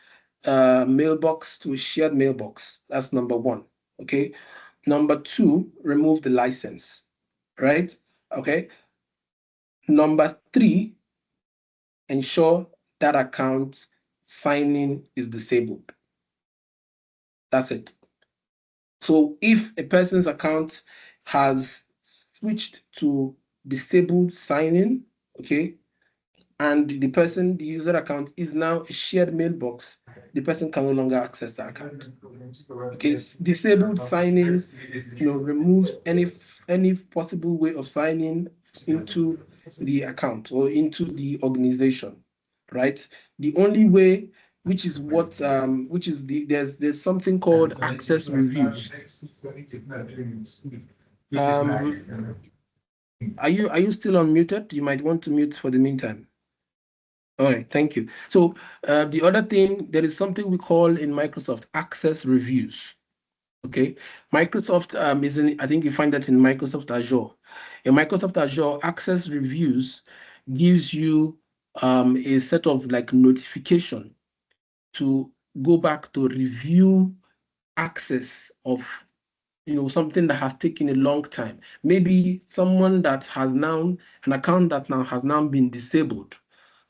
mailbox to a shared mailbox. That's number one. Okay. Number two, remove the license. Right. Okay. Number three, ensure that account signing is disabled. That's it. So if a person's account has switched to disabled signing, okay, and the user account is now a shared mailbox, the person can no longer access the account. Okay, disabled signing, removes any possible way of signing into the account or into the organization, right? The only way, which is there's something called access reviews. Are you still unmuted? You might want to mute for the meantime. All right, thank you. So the other thing, there is something we call in Microsoft access reviews. Okay, Microsoft I think you find that in Microsoft Azure. In Microsoft Azure, access reviews gives you a set of like notification to go back to review access of something that has taken a long time. Maybe someone that has now an account that now has now been disabled.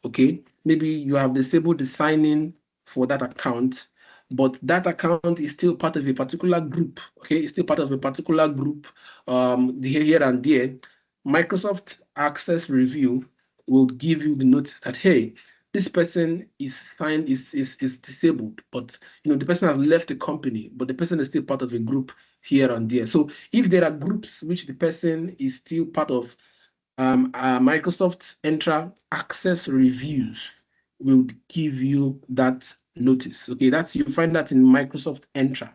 Okay, maybe you have disabled the sign-in for that account, but that account is still part of a particular group. Okay, it's still part of a particular group. Here and there, Microsoft Access Review will give you the notice that, hey, this person is disabled, but the person has left the company, but the person is still part of a group here and there. So if there are groups which the person is still part of, Microsoft Entra Access Reviews will give you that notice. Okay, you find that in Microsoft Entra.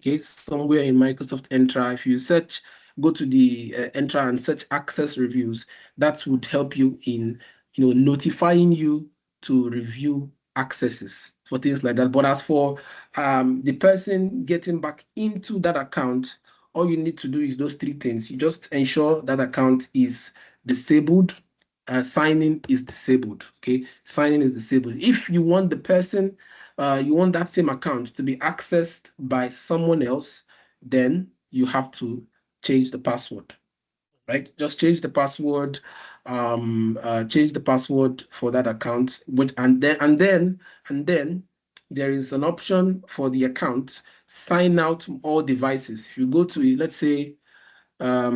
Okay, somewhere in Microsoft Entra, if you go to the Entra and search Access Reviews, that would help you in notifying you to review accesses for things like that. But as for the person getting back into that account, all you need to do is those three things. You just ensure that account is disabled. Signing is disabled. Okay, signing is disabled. If you want the person, you want that same account to be accessed by someone else, then you have to change the password. Right? Just change the password. Change the password for that account. And then there is an option for the account, sign out all devices. If you go to, let's say, let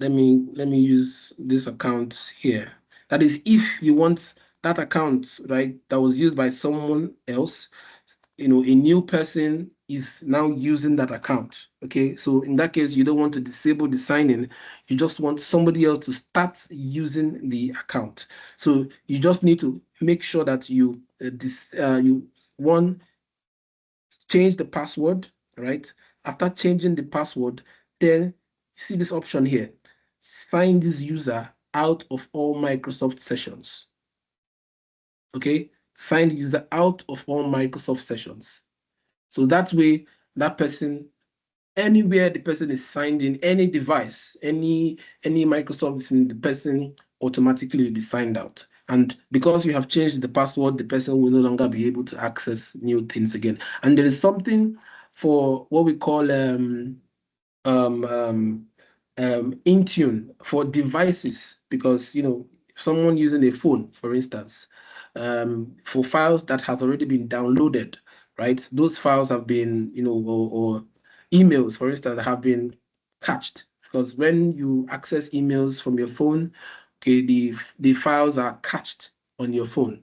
me use this account here. That is, if you want that account, right, that was used by someone else, a new person is now using that account. Okay, so in that case, you don't want to disable the sign-in. You just want somebody else to start using the account. So you just need to make sure that you change the password, right? After changing the password, then see this option here. Sign this user out of all Microsoft sessions. Okay, sign the user out of all Microsoft sessions. So that way, that person, anywhere the person is signed in, any device, any Microsoft, the person automatically will be signed out. And because you have changed the password, the person will no longer be able to access new things again. And there is something for what we call Intune for devices, because someone using a phone, for instance, for files that has already been downloaded, right? Those files have been, or emails, for instance, have been cached, because when you access emails from your phone, okay, the files are cached on your phone,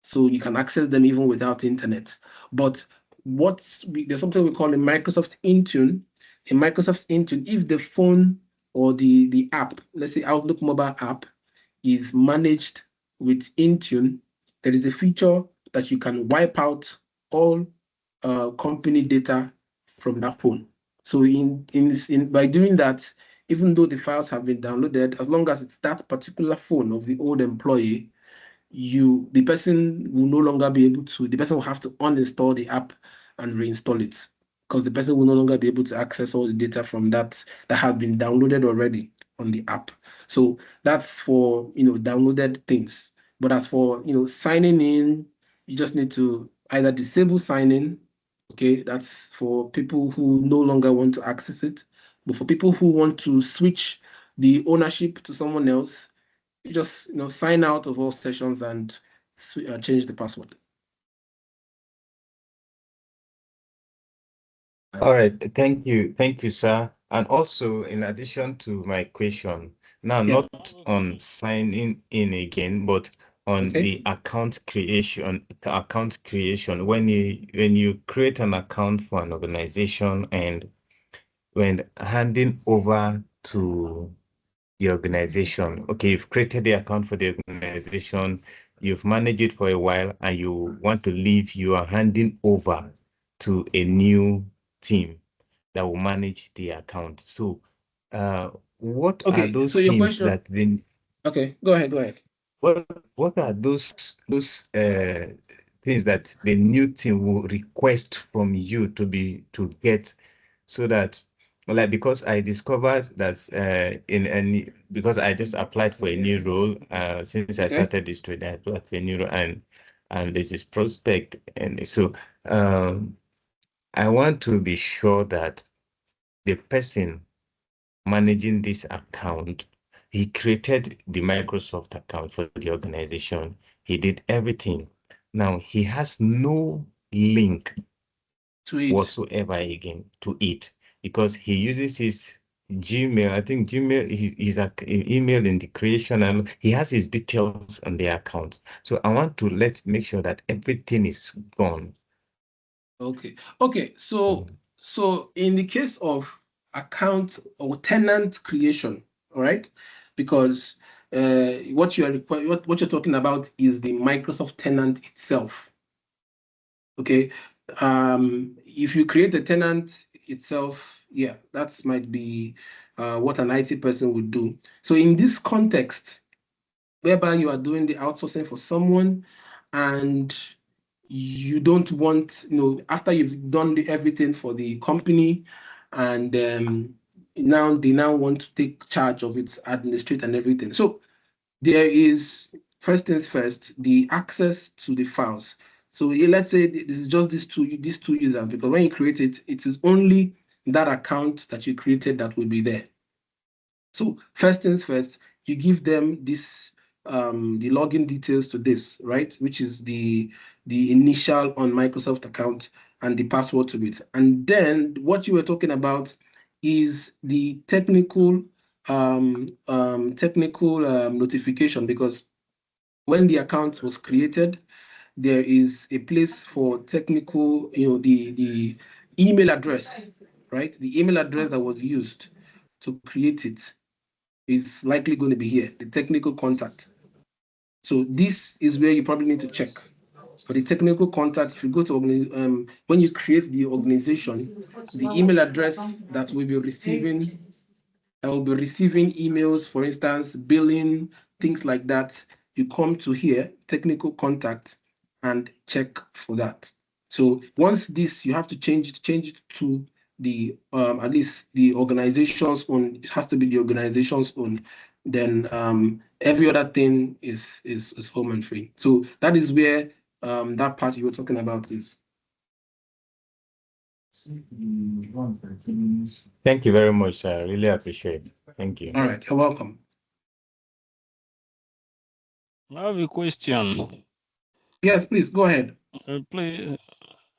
so you can access them even without internet. But there's something we call a Microsoft Intune. In Microsoft Intune, if the phone or the app, let's say Outlook mobile app, is managed with Intune, there is a feature that you can wipe out all company data from that phone. So by doing that, even though the files have been downloaded, as long as it's that particular phone of the old employee, the person will no longer be able to, the person will have to uninstall the app and reinstall it, because the person will no longer be able to access all the data from that has been downloaded already on the app. So that's for downloaded things. But as for signing in, you just need to either disable sign-in, okay, that's for people who no longer want to access it. But for people who want to switch the ownership to someone else, you just sign out of all sessions and change the password. All right, thank you, sir. And also, in addition to my question, now not on signing in again, but on the account creation. When you create an account for an organization, and when handing over to the organization, okay, you've created the account for the organization, you've managed it for a while, and you want to leave, you are handing over to a new team that will manage the account. So what are those things that then? Okay, go ahead. What are those things that the new team will request from you to get, so that, like, because I discovered that because I just applied for a new role since I started this trade, I applied for a new role, and there's this prospect, and so I want to be sure that the person managing this account, he created the Microsoft account for the organization. He did everything. Now he has no link to it whatsoever again to it, because he uses his Gmail. I think Gmail is an email in the creation, and he has his details on the account. So I want to make sure that everything is gone. Okay. So in the case of account or tenant creation, all right, because what you're talking about is the Microsoft tenant itself. Okay. If you create a tenant itself, yeah, that might be what an IT person would do. So in this context, whereby you are doing the outsourcing for someone, and you don't want, after you've done everything for the company, and now they want to take charge of its administrate and everything. So there is, first things first, the access to the files. So let's say this is just these two users, because when you create it, it is only that account that you created that will be there. So first things first, you give them this the login details to this, right? Which is the initial on Microsoft account and the password to it. And then what you were talking about is the technical notification, because when the account was created, there is a place for technical, the email address, right? The email address that was used to create it is likely going to be here, the technical contact. So this is where you probably need to check. For the technical contact, if you go to when you create the organization, the email address that will be receiving, emails, for instance, billing, things like that, you come to here, technical contact, and check for that. So once this, you have to change it to the at least the organization's own. It has to be the organization's own. Then every other thing is home and free. So that is where that part you were talking about is. Thank you very much, sir. I really appreciate it. Thank you. All right, you're welcome. I have a question. Yes, please go ahead. Please,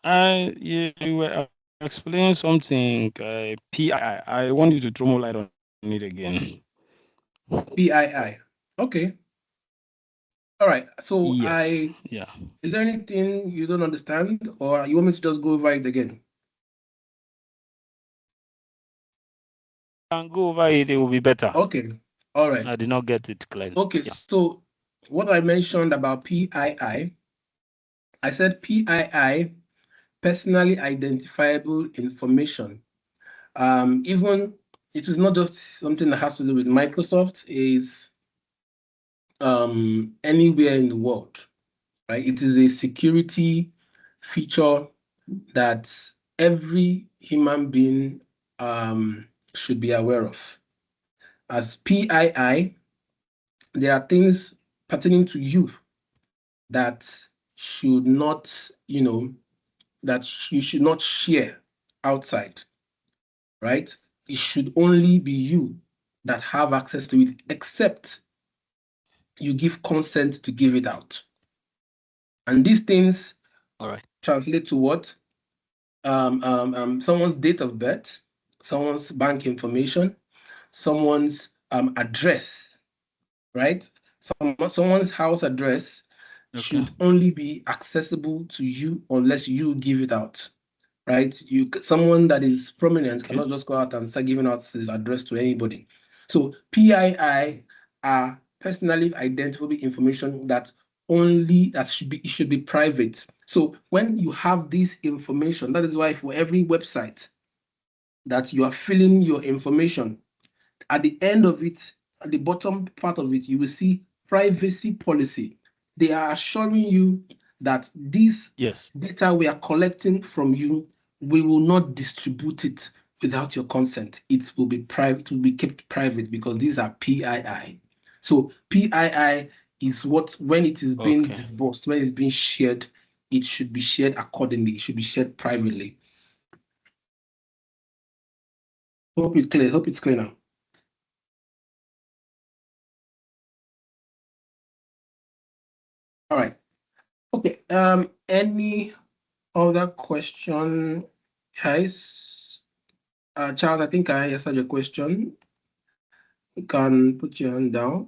you were explaining something, PII. I want you to throw more light on it again. PII. Okay. All right. So yes. Is there anything you don't understand, or you want me to just go over it again? Can go over it, it will be better. Okay. All right. I did not get it clearly. Okay. Yeah. So what I mentioned about PII, I said PII, personally identifiable information. Even it is not just something that has to do with Microsoft, is anywhere in the world, right? It is a security feature that every human being should be aware of. As PII, there are things pertaining to you that should not, that you should not share outside, right? It should only be you that have access to it, except you give consent to give it out. And these things translate to what? Someone's date of birth, someone's bank information, someone's address, right? Someone's house address should only be accessible to you unless you give it out, right? Someone that is prominent cannot just go out and start giving out his address to anybody. So PII are personally identifiable information that should be private. So when you have this information, that is why for every website that you are filling your information, at the end of it, at the bottom part of it, you will see privacy policy. They are assuring you that this data we are collecting from you, we will not distribute it without your consent. It will be private, it will be kept private because these are PII. So PII is what, when it is being disbursed, when it's being shared, it should be shared accordingly. It should be shared privately. Hope it's clear. Hope it's clear now. All right. Okay. Any other question, guys? Charles, I think I answered your question. You can put your hand down,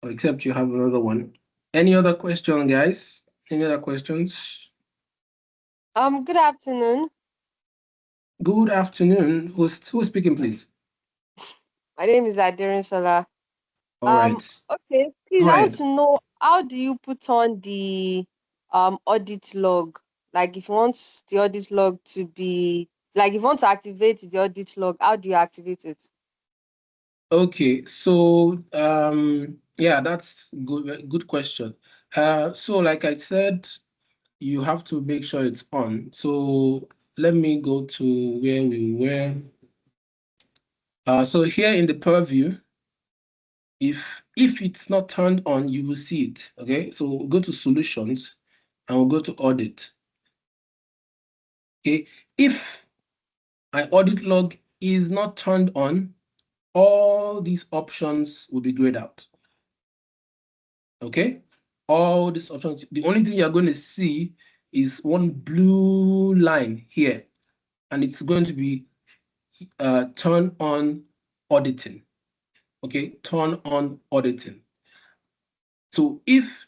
or except you have another one. Any other question, guys? Any other questions? Good afternoon. Good afternoon. Who's speaking, please? My name is Adirin Sola. All right. Okay, please, I want to know, how do you put on the audit log? Like, if you want the audit log to be, like, if you want to activate the audit log, how do you activate it? Okay, so yeah, that's good question. So like I said, you have to make sure it's on. So let me go to where we were. So here in the purview, if it's not turned on, you will see it. Okay, so we'll go to solutions and we'll go to audit. Okay, if my audit log is not turned on, all these options will be grayed out. Okay, all these options, the only thing you're going to see is one blue line here, and it's going to be turn on auditing. Okay, turn on auditing. So if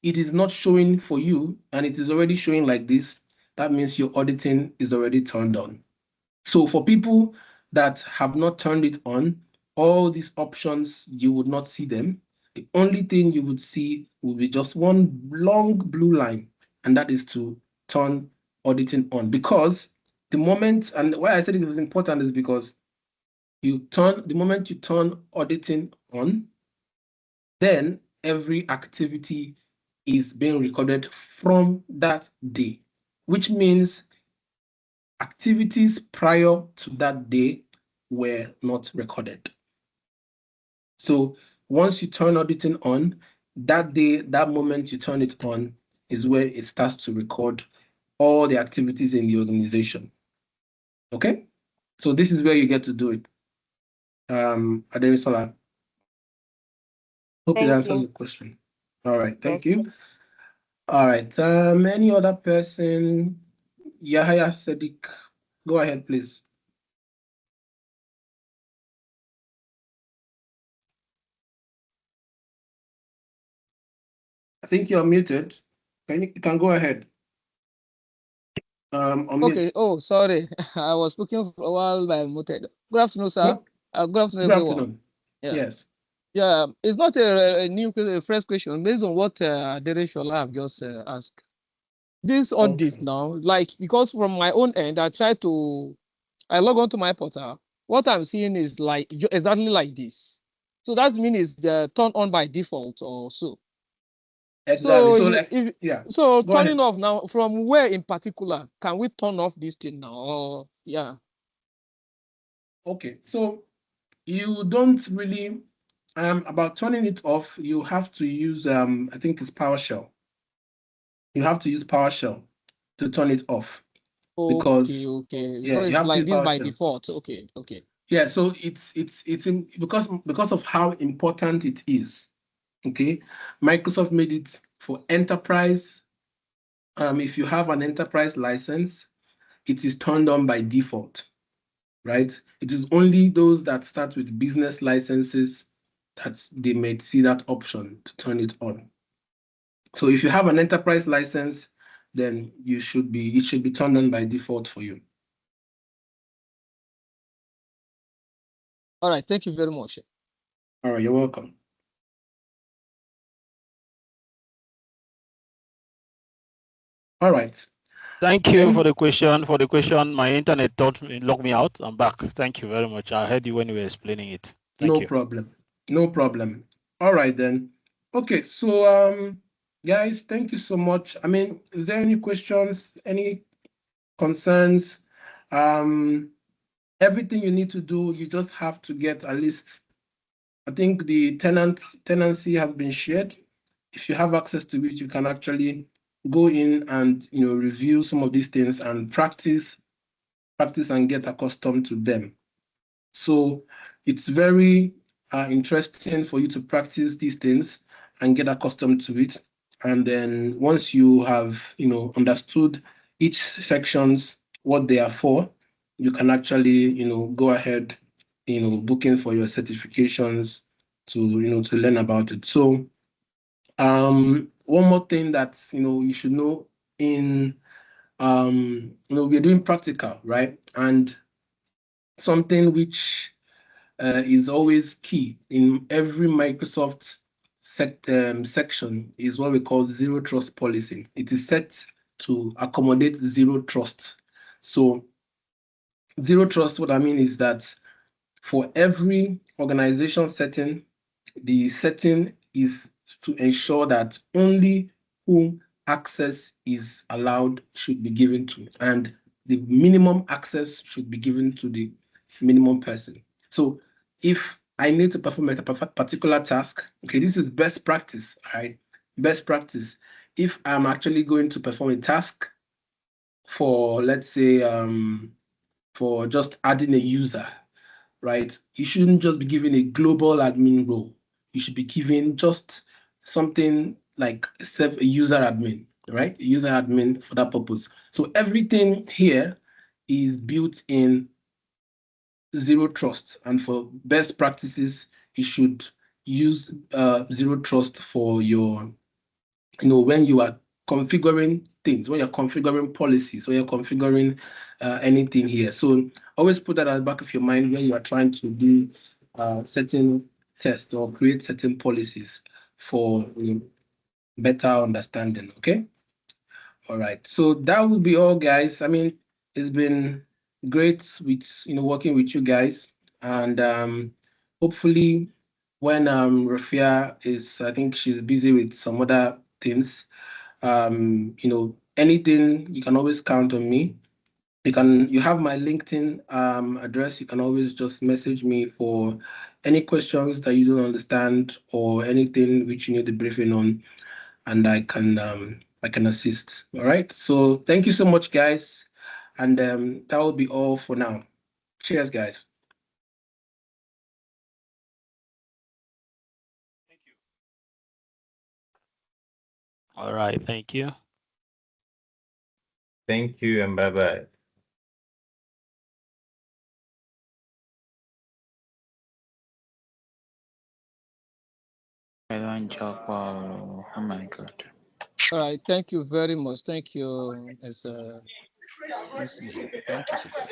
it is not showing for you and it is already showing like this, that means your auditing is already turned on. So for people that have not turned it on, all these options, you would not see them. The only thing you would see will be just one long blue line, and that is to turn auditing on. Because the moment, and why I said it was important is because the moment you turn auditing on, then every activity is being recorded from that day, which means activities prior to that day were not recorded. So once you turn auditing on, that day, that moment you turn it on is where it starts to record all the activities in the organization. Okay? So this is where you get to do it. Aderisola. Hope it answers the question. All right, thank you. All right, any other person? Yahya Sadiq, go ahead, please. I think you're muted. You can go ahead. Okay. Oh, sorry. I was speaking while I muted. Good afternoon, sir. Good afternoon, everyone. Yeah. Yes. Yeah, it's not a new, fresh question based on what Dereshola have just asked. This audit now, like, because from my own end, I log on to my portal. What I'm seeing is like exactly like this. So that means it's turned on by default or so. Exactly. So turning off now, from where in particular can we turn off this thing now? Or yeah. Okay, so you don't really about turning it off. You have to use I think it's PowerShell. you have to use PowerShell to turn it off. Because okay. yeah, So you it's have like to use this by PowerShell. default. Okay. Yeah, so it's because of how important it is. Okay, Microsoft made it for enterprise. If you have an enterprise license, it is turned on by default, right? It is only those that start with business licenses that they may see that option to turn it on. So if you have an enterprise license, then it should be turned on by default for you. All right. Thank you very much. All right, you're welcome. All right. Thank you for the question. My internet locked me out. I'm back. Thank you very much. I heard you when you were explaining it. Thank you. No problem. All right then. Okay, so guys, thank you so much. I mean, is there any questions, any concerns? Everything you need to do, you just have to get a list. I think the tenancy has been shared. If you have access to it, you can actually go in and review some of these things and practice and get accustomed to them. So it's very interesting for you to practice these things and get accustomed to it. And then once you have understood each sections, what they are for, you can actually go ahead booking for your certifications to learn about it. So one more thing that you should know in we're doing practical, right? And something which is always key in every Microsoft section is what we call zero trust policy. It is set to accommodate zero trust. So zero trust, what I mean is that for every organization setting, the setting is to ensure that only whom access is allowed should be given to, and the minimum access should be given to the minimum person. So if I need to perform a particular task, okay, this is best practice, right? Best practice. If I'm actually going to perform a task for, let's say, for just adding a user, right? You shouldn't just be given a global admin role. You should be given just something like a user admin, right? A user admin for that purpose. So everything here is built in zero trust, and for best practices, you should use zero trust for your, when you are configuring things, when you're configuring policies, when you're configuring anything here. So always put that at the back of your mind when you are trying to do certain tests or create certain policies for better understanding. Okay. All right. So that would be all, guys. I mean, it's been great with working with you guys, and hopefully when Rafia is, I think she's busy with some other things. Anything, you can always count on me. You have my LinkedIn address. You can always just message me for any questions that you don't understand or anything which you need the briefing on, and I can assist. All right. So thank you so much, guys, and that will be all for now. Cheers, guys. All right. Thank you. Thank you and bye-bye. Oh my God. All right. Thank you very much. Thank you, Mr. Kingsley. Thank you so much.